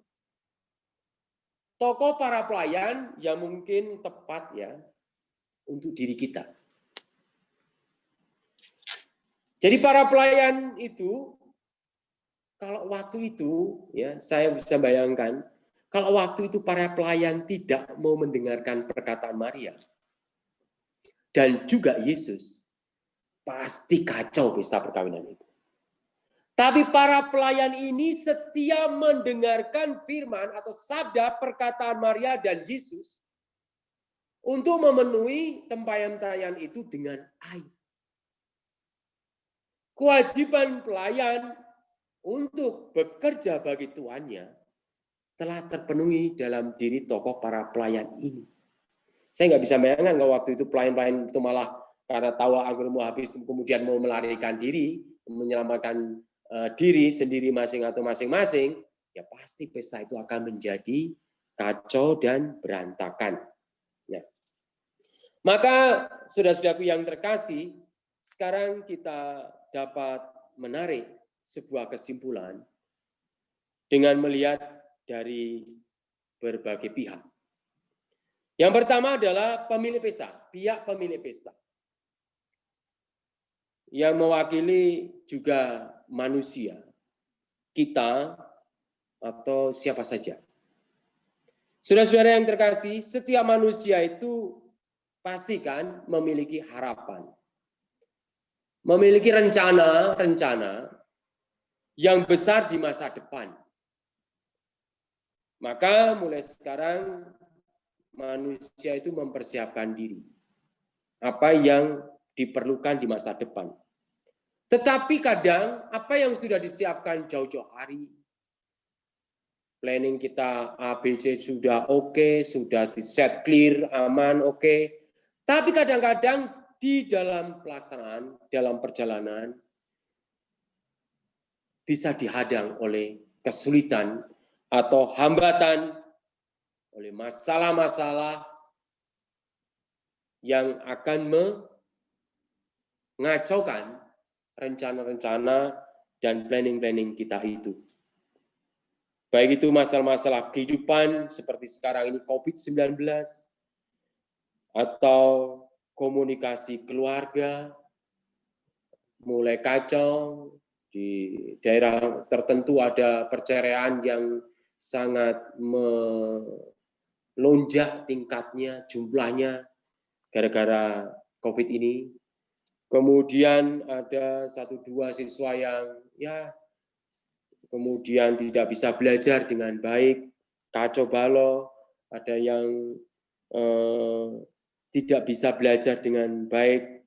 Tokoh para pelayan yang mungkin tepat ya, untuk diri kita. Jadi para pelayan itu, kalau waktu itu, ya saya bisa bayangkan, kalau waktu itu para pelayan tidak mau mendengarkan perkataan Maria dan juga Yesus, pasti kacau pesta perkawinan itu. Tapi para pelayan ini setia mendengarkan firman atau sabda perkataan Maria dan Yesus untuk memenuhi tempayan-tempayan itu dengan air. Kewajiban pelayan untuk bekerja bagi tuannya telah terpenuhi dalam diri tokoh para pelayan ini. Saya nggak bisa bayangkan kalau waktu itu pelayan-pelayan itu malah karena tahu anggur mau habis kemudian mau melarikan diri, menyelamatkan diri sendiri masing-masing, ya pasti pesta itu akan menjadi kacau dan berantakan. Ya. Maka saudara-saudaraku yang terkasih, sekarang kita dapat menarik sebuah kesimpulan dengan melihat dari berbagai pihak. Yang pertama adalah pemilik pesta, pihak pemilik pesta. Yang mewakili juga manusia, kita, atau siapa saja. Saudara-saudara yang terkasih, setiap manusia itu pastikan memiliki harapan. Memiliki rencana yang besar di masa depan. Maka mulai sekarang manusia itu mempersiapkan diri. Apa yang diperlukan di masa depan. Tetapi kadang apa yang sudah disiapkan jauh-jauh hari, planning kita ABC sudah oke, sudah di-set clear, aman, oke. Tapi kadang-kadang di dalam pelaksanaan, dalam perjalanan, bisa dihadang oleh kesulitan atau hambatan, oleh masalah-masalah yang akan mengacaukan rencana-rencana dan planning-planning kita itu. Baik itu masalah-masalah kehidupan seperti sekarang ini COVID-19, atau komunikasi keluarga, mulai kacau, di daerah tertentu ada perceraian yang sangat melonjak tingkatnya, jumlahnya, gara-gara COVID ini. Kemudian ada 1-2 siswa yang kemudian tidak bisa belajar dengan baik, kacau balau, ada yang tidak bisa belajar dengan baik.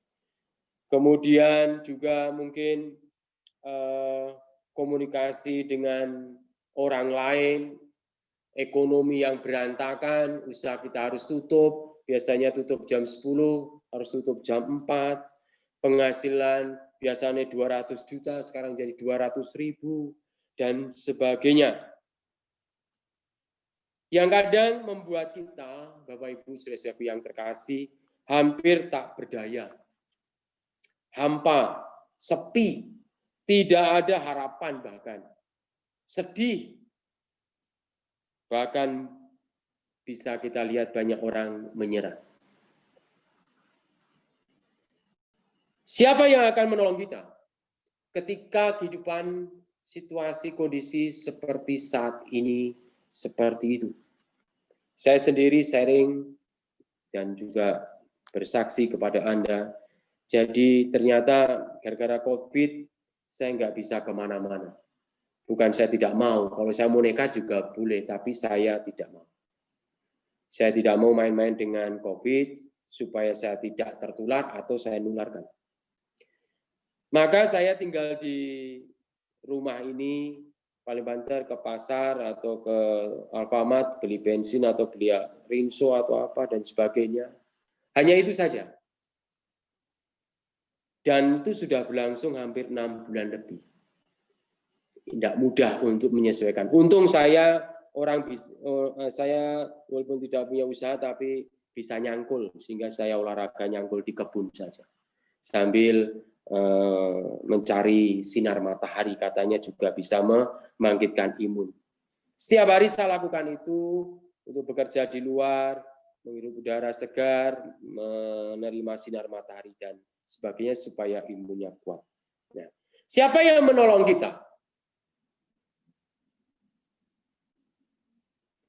Kemudian juga mungkin komunikasi dengan orang lain, ekonomi yang berantakan, usaha kita harus tutup, biasanya tutup jam 10, harus tutup jam 4, penghasilan biasanya 200 juta, sekarang jadi 200.000, dan sebagainya. Yang kadang membuat kita, Bapak Ibu, saudara-saudaraku yang terkasih, hampir tak berdaya. Hampa, sepi, tidak ada harapan bahkan. Sedih. Bahkan bisa kita lihat banyak orang menyerah. Siapa yang akan menolong kita ketika kehidupan situasi kondisi seperti saat ini, seperti itu? Saya sendiri sharing dan juga bersaksi kepada Anda. Jadi ternyata gara-gara COVID, saya nggak bisa kemana-mana. Bukan saya tidak mau, kalau saya mau nikah juga boleh, tapi saya tidak mau. Saya tidak mau main-main dengan COVID, supaya saya tidak tertular atau saya nularkan. Maka saya tinggal di rumah ini, paling banter ke pasar atau ke Alfamart, beli bensin atau beli Rinso atau apa dan sebagainya. Hanya itu saja. Dan itu sudah berlangsung hampir 6 bulan lebih. Tidak mudah untuk menyesuaikan. Untung saya saya walaupun tidak punya usaha tapi bisa nyangkul, sehingga saya olahraga nyangkul di kebun saja. Sambil mencari sinar matahari, katanya juga bisa membangkitkan imun. Setiap hari saya lakukan itu untuk bekerja di luar, menghirup udara segar, menerima sinar matahari dan sebagainya supaya imunnya kuat. Nah, siapa yang menolong kita?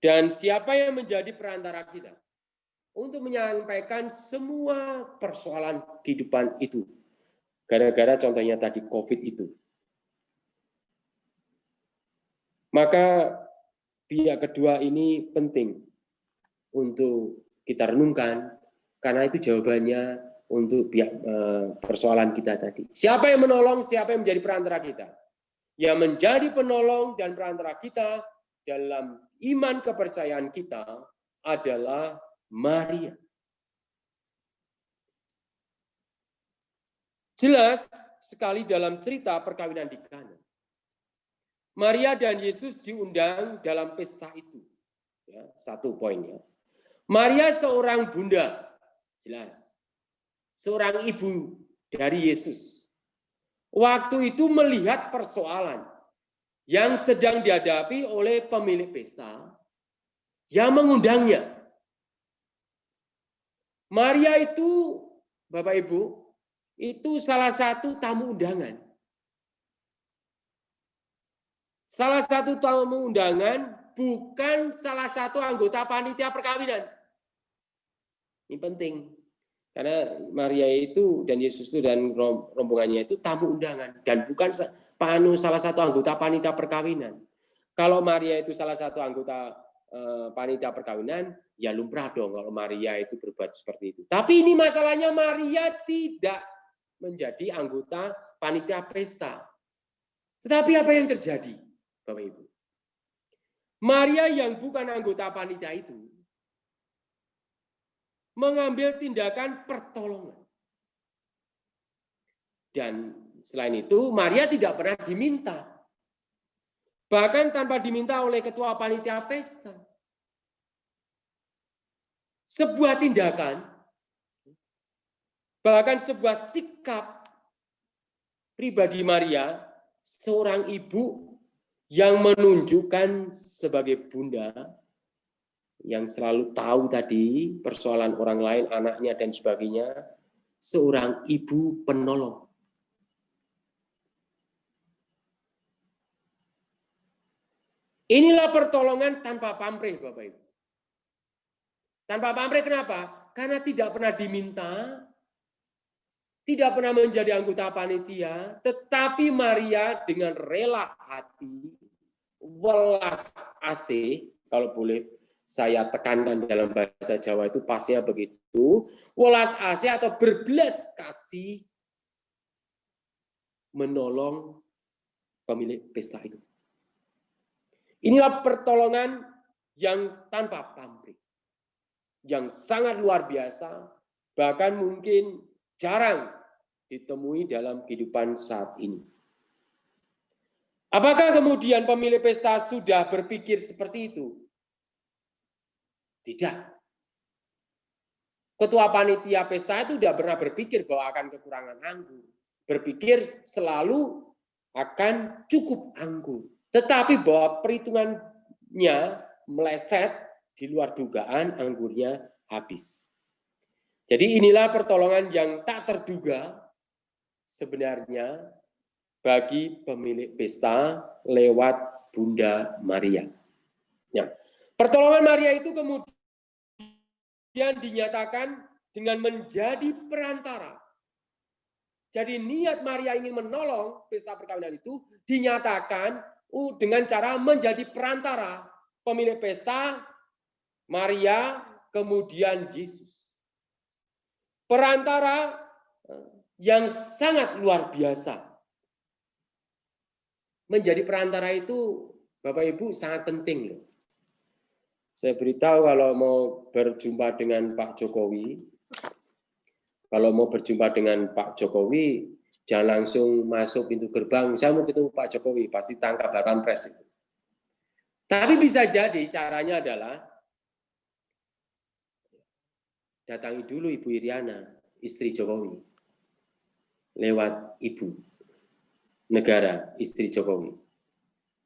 Dan siapa yang menjadi perantara kita untuk menyampaikan semua persoalan kehidupan itu? Gara-gara contohnya tadi COVID itu. Maka pihak kedua ini penting untuk kita renungkan, karena itu jawabannya untuk pihak persoalan kita tadi. Siapa yang menolong, siapa yang menjadi perantara kita? Yang menjadi penolong dan perantara kita dalam iman kepercayaan kita adalah Maria. Jelas sekali dalam cerita perkawinan di Kana. Maria dan Yesus diundang dalam pesta itu. Ya, satu poinnya. Maria seorang bunda, jelas. Seorang ibu dari Yesus. Waktu itu melihat persoalan yang sedang dihadapi oleh pemilik pesta yang mengundangnya. Maria itu, Bapak Ibu, itu salah satu tamu undangan. Salah satu tamu undangan, bukan salah satu anggota panitia perkawinan. Ini penting. Karena Maria itu dan Yesus itu dan rombongannya itu tamu undangan. Dan bukan salah satu anggota panitia perkawinan. Kalau Maria itu salah satu anggota panitia perkawinan, ya lumrah dong kalau Maria itu berbuat seperti itu. Tapi ini masalahnya Maria tidak menjadi anggota panitia pesta. Tetapi apa yang terjadi, Bapak Ibu? Maria yang bukan anggota panitia itu mengambil tindakan pertolongan. Dan selain itu, Maria tidak pernah diminta. Bahkan tanpa diminta oleh ketua panitia pesta. Sebuah tindakan, bahkan sebuah sikap pribadi Maria, seorang ibu yang menunjukkan sebagai bunda, yang selalu tahu tadi persoalan orang lain, anaknya dan sebagainya, seorang ibu penolong. Inilah pertolongan tanpa pamrih, Bapak Ibu. Tanpa pamrih kenapa? Karena tidak pernah diminta, tidak pernah menjadi anggota panitia, tetapi Maria dengan rela hati, welas asih, kalau boleh saya tekankan dalam bahasa Jawa itu pasnya begitu, welas asih atau berbelas kasih menolong pemilik pesta itu. Inilah pertolongan yang tanpa pamrih, yang sangat luar biasa, bahkan mungkin jarang ditemui dalam kehidupan saat ini. Apakah kemudian pemilik pesta sudah berpikir seperti itu? Tidak. Ketua panitia pesta itu tidak pernah berpikir bahwa akan kekurangan anggur. Berpikir selalu akan cukup anggur. Tetapi bahwa perhitungannya meleset di luar dugaan, anggurnya habis. Jadi inilah pertolongan yang tak terduga sebenarnya bagi pemilik pesta lewat Bunda Maria. Ya. Pertolongan Maria itu kemudian dinyatakan dengan menjadi perantara. Jadi niat Maria ingin menolong pesta perkawinan itu dinyatakan dengan cara menjadi perantara. Pemilik pesta, Maria, kemudian Yesus. Perantara yang sangat luar biasa. Menjadi perantara itu, Bapak Ibu, sangat penting loh. Saya beritahu kalau mau berjumpa dengan Pak Jokowi, jangan langsung masuk pintu gerbang, saya mau ketemu Pak Jokowi, pasti tangkap harapan pres itu. Tapi bisa jadi caranya adalah datangi dulu Ibu Iriana, istri Jokowi, lewat Ibu Negara, istri Jokowi.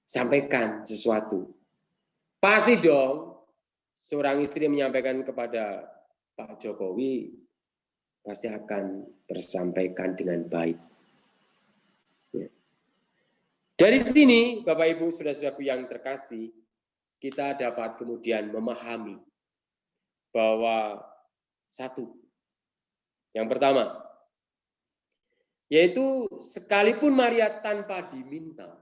Sampaikan sesuatu. Pasti dong, seorang istri menyampaikan kepada Pak Jokowi pasti akan tersampaikan dengan baik. Ya. Dari sini, Bapak Ibu, saudara-saudaraku yang terkasih, kita dapat kemudian memahami bahwa satu, yang pertama, yaitu sekalipun Maria tanpa diminta,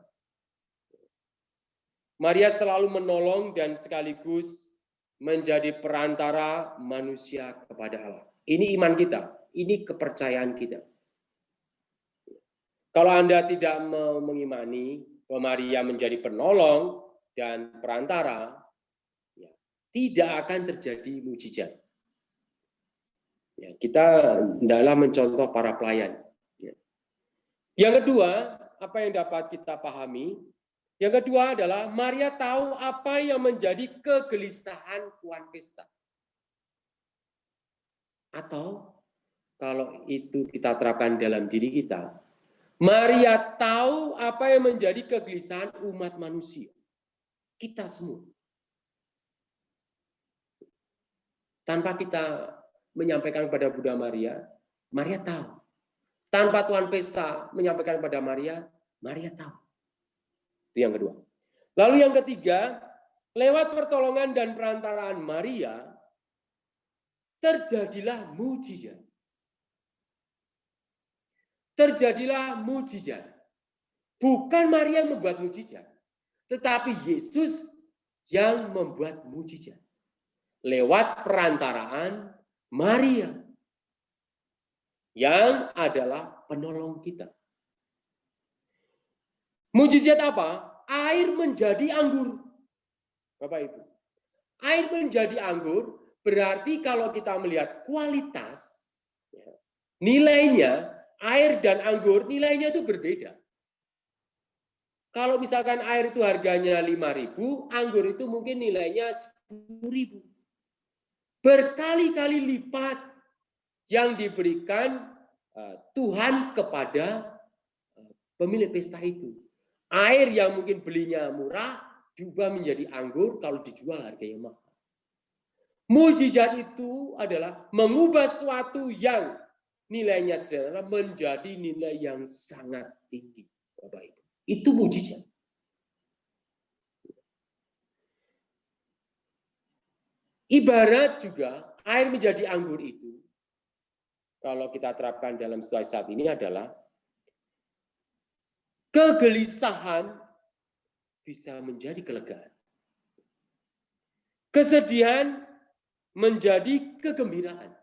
Maria selalu menolong dan sekaligus menjadi perantara manusia kepada Allah. Ini iman kita, ini kepercayaan kita. Kalau Anda tidak mengimani bahwa Maria menjadi penolong dan perantara, ya, tidak akan terjadi mujizat. Ya, kita hendaklah mencontoh para pelayan. Ya. Yang kedua, apa yang dapat kita pahami? Yang kedua adalah Maria tahu apa yang menjadi kegelisahan tuan pesta. Atau kalau itu kita terapkan dalam diri kita, Maria tahu apa yang menjadi kegelisahan umat manusia. Kita semua. Tanpa kita menyampaikan kepada Bunda Maria, Maria tahu. Tanpa tuan pesta menyampaikan kepada Maria, Maria tahu. Itu yang kedua. Lalu yang ketiga, lewat pertolongan dan perantaraan Maria, terjadilah mujizat. Terjadilah mujizat. Bukan Maria yang membuat mujizat, tetapi Yesus yang membuat mujizat. Lewat perantaraan Maria, yang adalah penolong kita. Mujizat apa? Air menjadi anggur. Bapak Ibu. Air menjadi anggur berarti kalau kita melihat kualitas, nilainya, air dan anggur nilainya itu berbeda. Kalau misalkan air itu harganya 5.000, anggur itu mungkin nilainya 10.000. Berkali-kali lipat yang diberikan Tuhan kepada pemilik pesta itu. Air yang mungkin belinya murah diubah menjadi anggur kalau dijual harganya mahal. Mujizat itu adalah mengubah sesuatu yang nilainya sederhana menjadi nilai yang sangat tinggi. Bapak Ibu. Itu mujizat. Ibarat juga air menjadi anggur itu, kalau kita terapkan dalam situasi saat ini adalah kegelisahan bisa menjadi kelegaan. Kesedihan menjadi kegembiraan.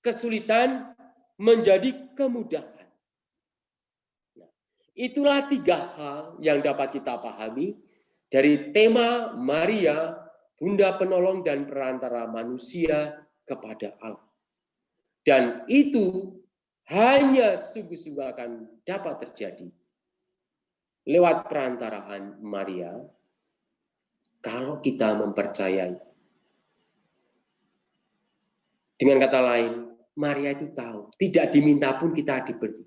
Kesulitan menjadi kemudahan. Nah, itulah 3 hal yang dapat kita pahami dari tema Maria, Bunda Penolong dan Perantara manusia kepada Allah. Dan itu hanya sungguh-sungguh akan dapat terjadi lewat perantaraan Maria kalau kita mempercayai. Dengan kata lain, Maria itu tahu, tidak diminta pun kita diberi.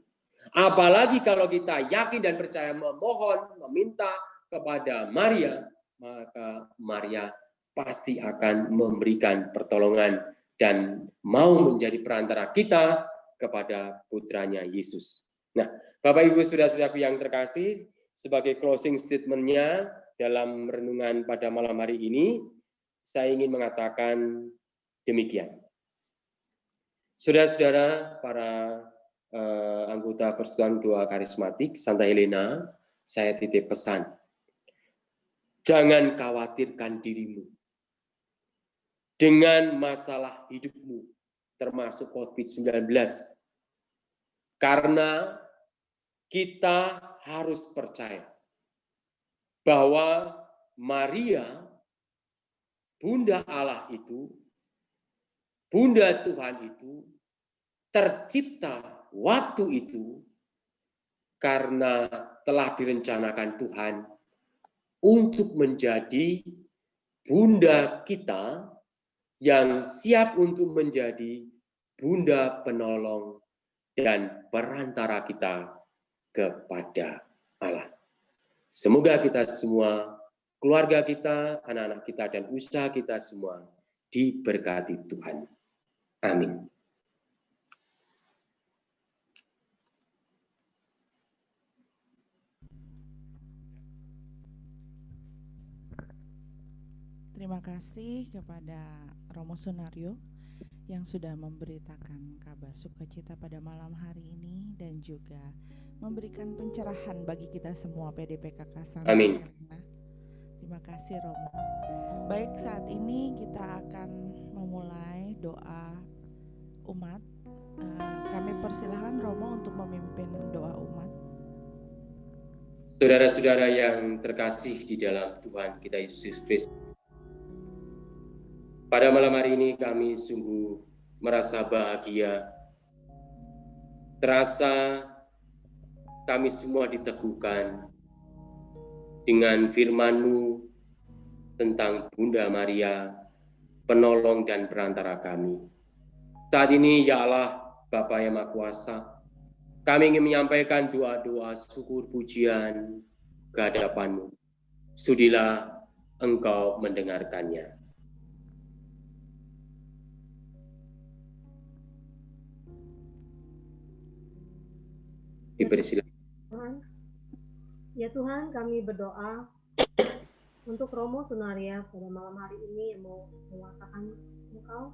Apalagi kalau kita yakin dan percaya memohon, meminta kepada Maria, maka Maria pasti akan memberikan pertolongan dan mau menjadi perantara kita kepada putranya Yesus. Nah, Bapak Ibu saudara-saudaraku yang terkasih, sebagai closing statement-nya dalam renungan pada malam hari ini, saya ingin mengatakan demikian. Saudara-saudara, para anggota Persekutuan Doa Karismatik Santa Helena, saya titip pesan. Jangan khawatirkan dirimu dengan masalah hidupmu, termasuk COVID-19. Karena kita harus percaya bahwa Maria, Bunda Allah itu, Bunda Tuhan itu, tercipta waktu itu karena telah direncanakan Tuhan untuk menjadi Bunda kita yang siap untuk menjadi Bunda Penolong dan perantara kita kepada Allah. Semoga kita semua keluarga kita, anak-anak kita, dan usaha kita semua diberkati Tuhan. Amin. Terima kasih kepada Romo Sunario yang sudah memberitakan kabar sukacita pada malam hari ini dan juga memberikan pencerahan bagi kita semua PDPKK Santa Amin. Helena. Terima kasih Romo. Baik, saat ini kita akan memulai doa umat. Kami persilahkan Romo untuk memimpin doa umat. Saudara-saudara yang terkasih di dalam Tuhan kita Yesus Kristus, pada malam hari ini kami sungguh merasa bahagia, terasa kami semua diteguhkan dengan firman-Mu tentang Bunda Maria, penolong dan perantara kami. Saat ini ya Allah, Bapa yang Maha Kuasa, kami ingin menyampaikan doa-doa syukur pujian ke hadapan-Mu. Sudilah Engkau mendengarkannya. Tuhan, ya Tuhan, kami berdoa untuk Romo Sunaria pada malam hari ini yang mau mewartakan Engkau.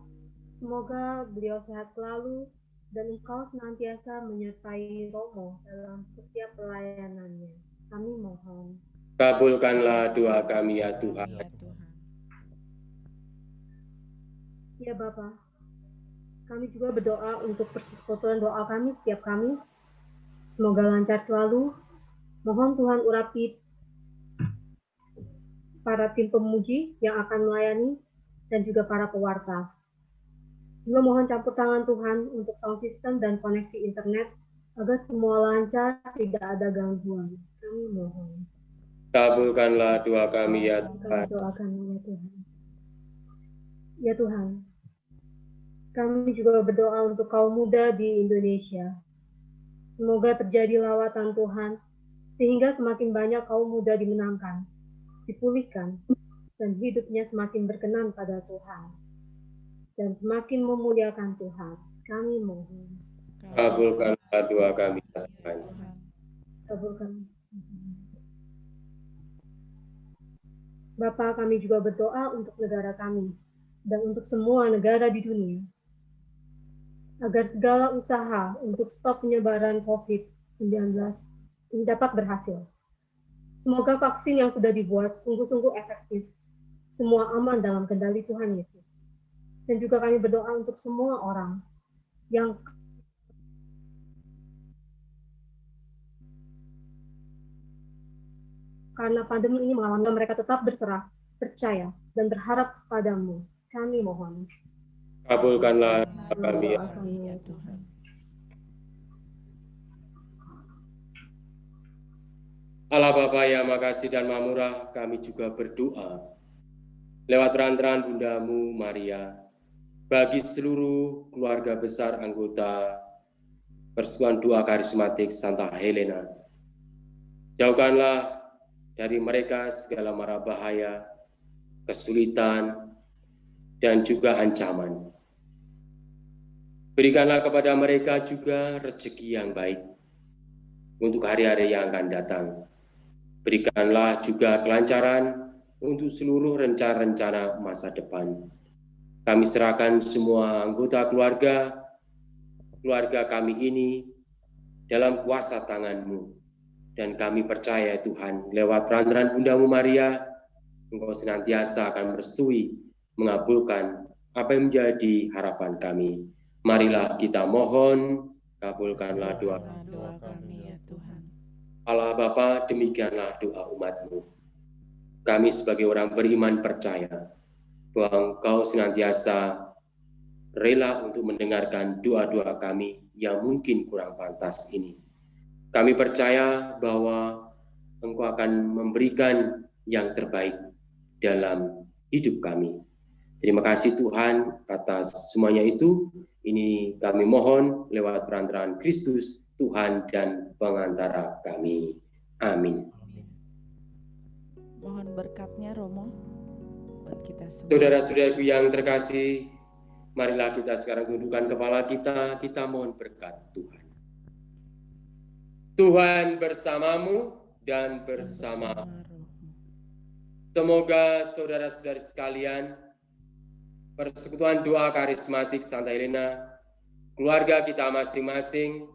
Semoga beliau sehat selalu dan Engkau senantiasa menyertai Romo dalam setiap pelayanannya. Kami mohon. Kabulkanlah doa kami ya Tuhan. Ya Bapa, kami juga berdoa untuk persekutuan doa kami setiap Kamis. Semoga lancar selalu. Mohon Tuhan urapi para tim pemuji yang akan melayani dan juga para pewarta. Juga mohon campur tangan Tuhan untuk sound system dan koneksi internet agar semua lancar, tidak ada gangguan. Kami mohon. Kabulkanlah doa kami ya Tuhan. Doa kami ya Tuhan. Ya Tuhan, kami juga berdoa untuk kaum muda di Indonesia. Semoga terjadi lawatan Tuhan, sehingga semakin banyak kaum muda dimenangkan, dipulihkan, dan hidupnya semakin berkenan pada Tuhan, dan semakin memuliakan Tuhan. Kami mohon. Kabulkanlah doa kami ya Tuhan. Kabulkan. Bapa, kami juga berdoa untuk negara kami, dan untuk semua negara di dunia, agar segala usaha untuk stop penyebaran COVID-19 dapat berhasil. Semoga vaksin yang sudah dibuat sungguh-sungguh efektif, semua aman dalam kendali Tuhan Yesus. Dan juga kami berdoa untuk semua orang yang karena pandemi ini mengalami, mereka tetap berserah, percaya, dan berharap padamu. Kami mohon. Kabulkanlah kami ya Tuhan. Allah Bapa yang makasih dan Maha Murah, kami juga berdoa lewat perantaraan Bundamu Maria bagi seluruh keluarga besar anggota Persekutuan Doa Karismatik Santa Helena. Jauhkanlah dari mereka segala mara bahaya, kesulitan, dan juga ancaman. Berikanlah kepada mereka juga rezeki yang baik untuk hari-hari yang akan datang. Berikanlah juga kelancaran untuk seluruh rencana-rencana masa depan. Kami serahkan semua anggota keluarga kami ini dalam kuasa tangan-Mu. Dan kami percaya Tuhan, lewat perantaraan Bundamu Maria, Engkau senantiasa akan merestui, mengabulkan apa yang menjadi harapan kami. Marilah kita mohon, kabulkanlah doa kami ya Tuhan. Allah Bapa, demikianlah doa umat-Mu. Kami sebagai orang beriman percaya bahwa Engkau senantiasa rela untuk mendengarkan doa-doa kami yang mungkin kurang pantas ini. Kami percaya bahwa Engkau akan memberikan yang terbaik dalam hidup kami. Terima kasih Tuhan atas semuanya itu. Ini kami mohon lewat perantaraan Kristus, Tuhan dan pengantara kami. Amin. Mohon berkatnya Romo buat kita semua. Saudara-saudaraku yang terkasih, marilah kita sekarang tundukkan kepala kita mohon berkat Tuhan. Tuhan bersamamu dan bersama. Semoga saudara-saudari sekalian, persekutuan doa karismatik Santa Helena, keluarga kita masing-masing,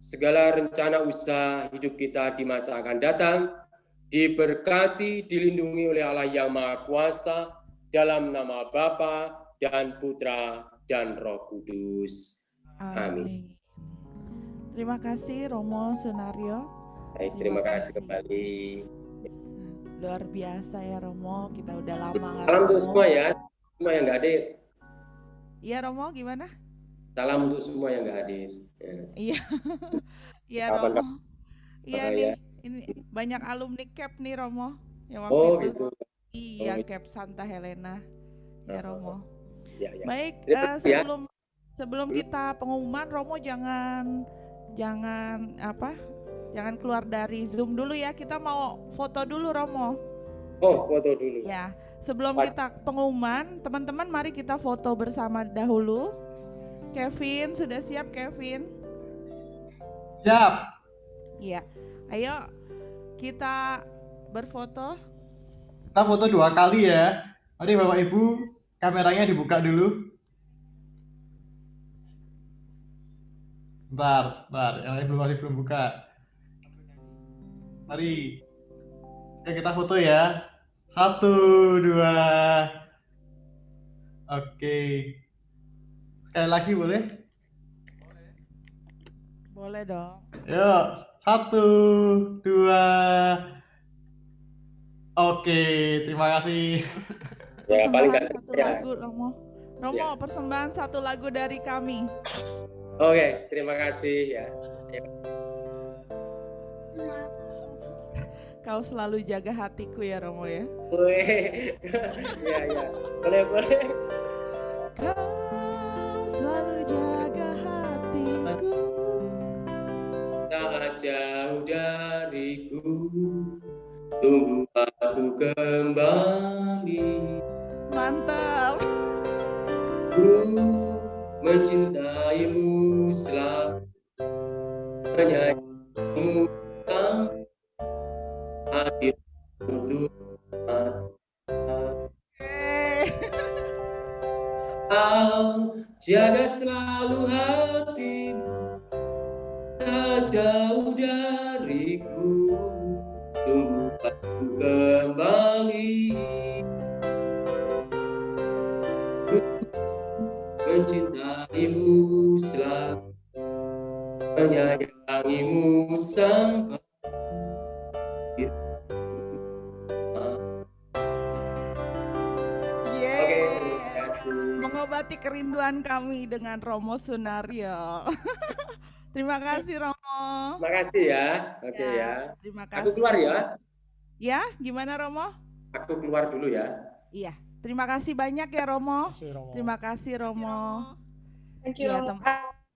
segala rencana usaha hidup kita di masa akan datang, diberkati, dilindungi oleh Allah yang Maha Kuasa, dalam nama Bapa dan Putra dan Roh Kudus. Amin. Terima kasih Romo Sunario. Baik, terima kasih kembali. Luar biasa ya Romo, kita udah lama nggak Salam untuk ketemu. semua ya, semua yang nggak hadir. Iya Romo, gimana? Salam untuk semua yang nggak hadir. Iya, iya Kapan-kapan. Romo. Iya nih, ya. ini banyak alumni CAP nih Romo, yang waktu Oh itu. gitu. Iya, Oh, CAP Santa Helena. Ya Romo. Ya, ya. Baik, Terima kasih ya. sebelum kita pengumuman, Romo jangan keluar dari Zoom dulu ya. Kita mau foto dulu Romo. Oh, foto dulu. Ya, sebelum kita pengumuman, teman-teman mari kita foto bersama dahulu. Kevin, sudah siap Kevin? Siap. Iya. Ayo kita berfoto. Kita foto 2 kali ya. Mari Bapak Ibu, kameranya dibuka dulu. Bentar, yang lain masih belum buka. Mari. Oke, kita foto ya. 1, 2. Oke. Sekali lagi boleh? Boleh dong. Yuk, 1, 2. Oke, terima kasih. Ya, paling Persembahan satu ya. lagu Romo. Romo, Ya. persembahan satu lagu dari kami. Oke, terima kasih ya. Kau selalu jaga hatiku ya Romo ya. Boleh. Ya. Boleh. Kau selalu jaga hatiku. Tak jauh dariku, tunggu aku kembali. Mantap. Ku mencintaimu selalu, menyayangimu sampai akhir tutup mata. Kau jaga selalu hatimu, tak jauh dariku, tunggu aku kembali. Ku mencintaimu selalu, menyayangimu sampai akhir. Oke, terima kasih. Mengobati kerinduan kami dengan Romo Sunario. Terima kasih Romo. Terima kasih ya. Oke ya. Terima kasih. Aku keluar ya. Ya, gimana Romo? Aku keluar dulu ya. Iya. Terima kasih banyak ya Romo. Terima kasih Romo. Thank you. Ya, Terima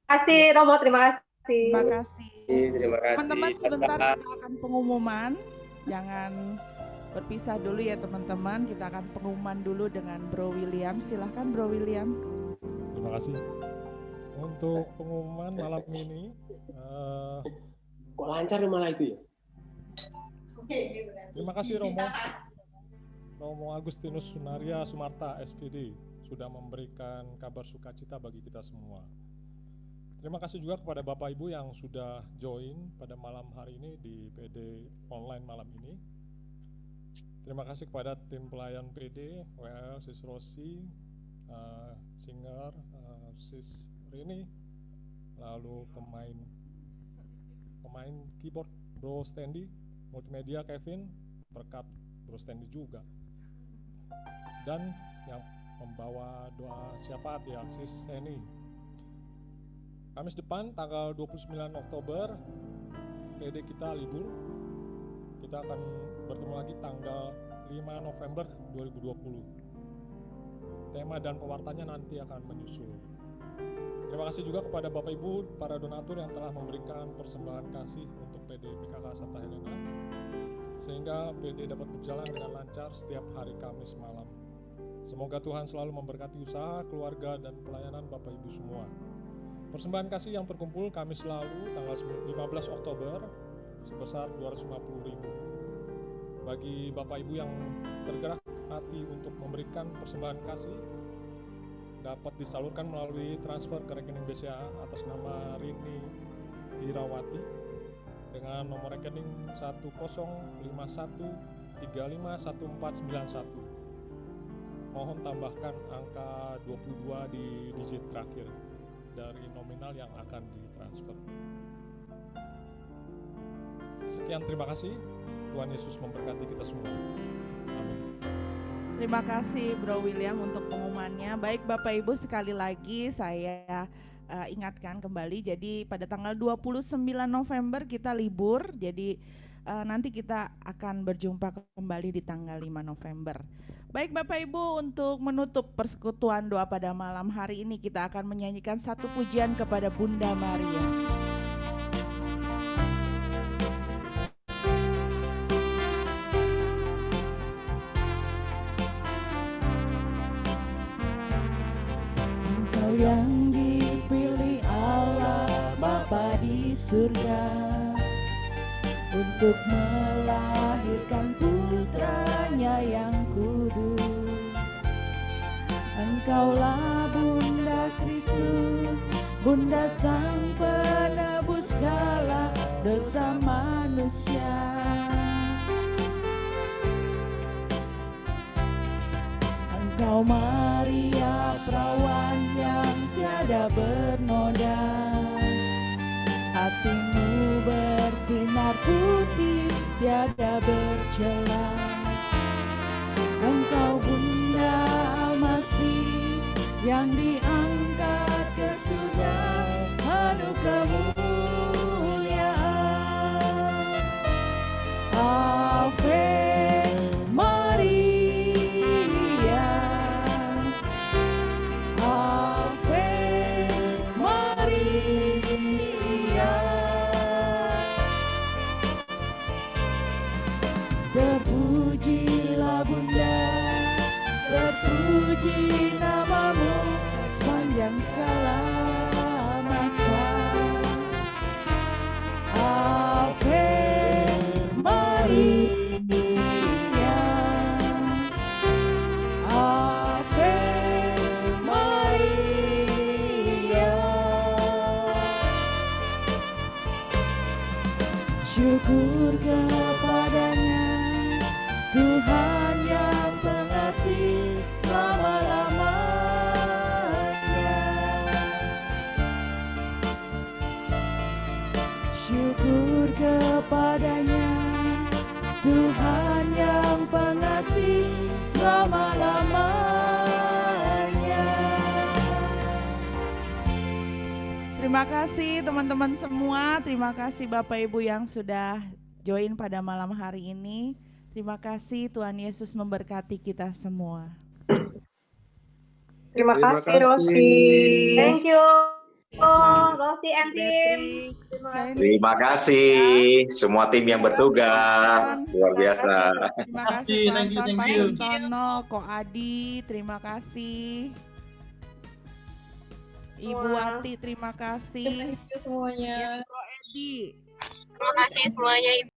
kasih Romo, terima kasih. Terima kasih. Terima kasih. Teman-teman, sebentar kita akan pengumuman. Jangan berpisah dulu ya teman-teman. Kita akan pengumuman dulu dengan Bro William. Silahkan Bro William. Terima kasih. Untuk pengumuman malam ini, kok lancar malah itu ya? Terima kasih Romo Agustinus Sunaria Sumarta SPD sudah memberikan kabar sukacita bagi kita semua. Terima kasih juga kepada Bapak Ibu yang sudah join pada malam hari ini di PD online malam ini. Terima kasih kepada tim pelayan PD, WL, Sis Rosi, Singer, Sis Rini, lalu pemain keyboard Bro Standy, multimedia Kevin, berkat Bro Standy juga. Dan yang membawa doa syafaat ya Sis Heni. Kamis depan tanggal 29 Oktober PD kita libur. Kita akan bertemu lagi tanggal 5 November 2020. Tema dan pewartanya nanti akan menyusul. Terima kasih juga kepada Bapak Ibu, para donatur yang telah memberikan persembahan kasih untuk PD PKK Santa Helena. sehingga PD dapat berjalan dengan lancar setiap hari Kamis malam. Semoga Tuhan selalu memberkati usaha, keluarga, dan pelayanan Bapak Ibu semua. Persembahan kasih yang terkumpul Kamis lalu tanggal 15 Oktober sebesar 250.000. Bagi Bapak Ibu yang tergerak hati untuk memberikan persembahan kasih, dapat disalurkan melalui transfer ke rekening BCA atas nama Rini Irawati dengan nomor rekening 1051351491. Mohon tambahkan angka 22 di digit terakhir dari nominal yang akan ditransfer. Sekian, terima kasih. Tuhan Yesus memberkati kita semua. Amin. Terima kasih Bro William untuk pengumumannya. Baik Bapak Ibu, sekali lagi saya ingatkan kembali, jadi pada tanggal 29 November kita libur, jadi nanti kita akan berjumpa kembali di tanggal 5 November. Baik Bapak Ibu, untuk menutup persekutuan doa pada malam hari ini, kita akan menyanyikan satu pujian kepada Bunda Maria. Engkau yang dipilih Allah Bapa di surga untuk melahirkan putranya yang kudus. Engkaulah Bunda Kristus, Bunda Sang Penebus segala dosa manusia. Engkau Maria, perawan yang tiada bernoda, hatimu bersinar putih, tiada bercela. Engkau Bunda Almasih yang diangkat ke surga, penuh kemuliaan. Ave Maria, Ave Maria. Terpujilah Bunda, terpuji namamu sepanjang segala masa. Ave Maria, Ave Maria. Syukur kepadanya Tuhan yang pengasih selama-lamanya. Syukur kepadanya Tuhan yang pengasih selama-lamanya. Terima kasih teman-teman semua, terima kasih Bapak Ibu yang sudah join pada malam hari ini. Terima kasih, Tuhan Yesus memberkati kita semua. Terima kasih Rosi. Thank you, Rosi and team. Terima kasih semua tim yang bertugas, luar biasa. Terima kasih Tonton, Pak Suntono, Ko Adi, terima kasih. Ibu Wati, terima kasih. Semuanya. Bro Edi. Terima kasih semuanya.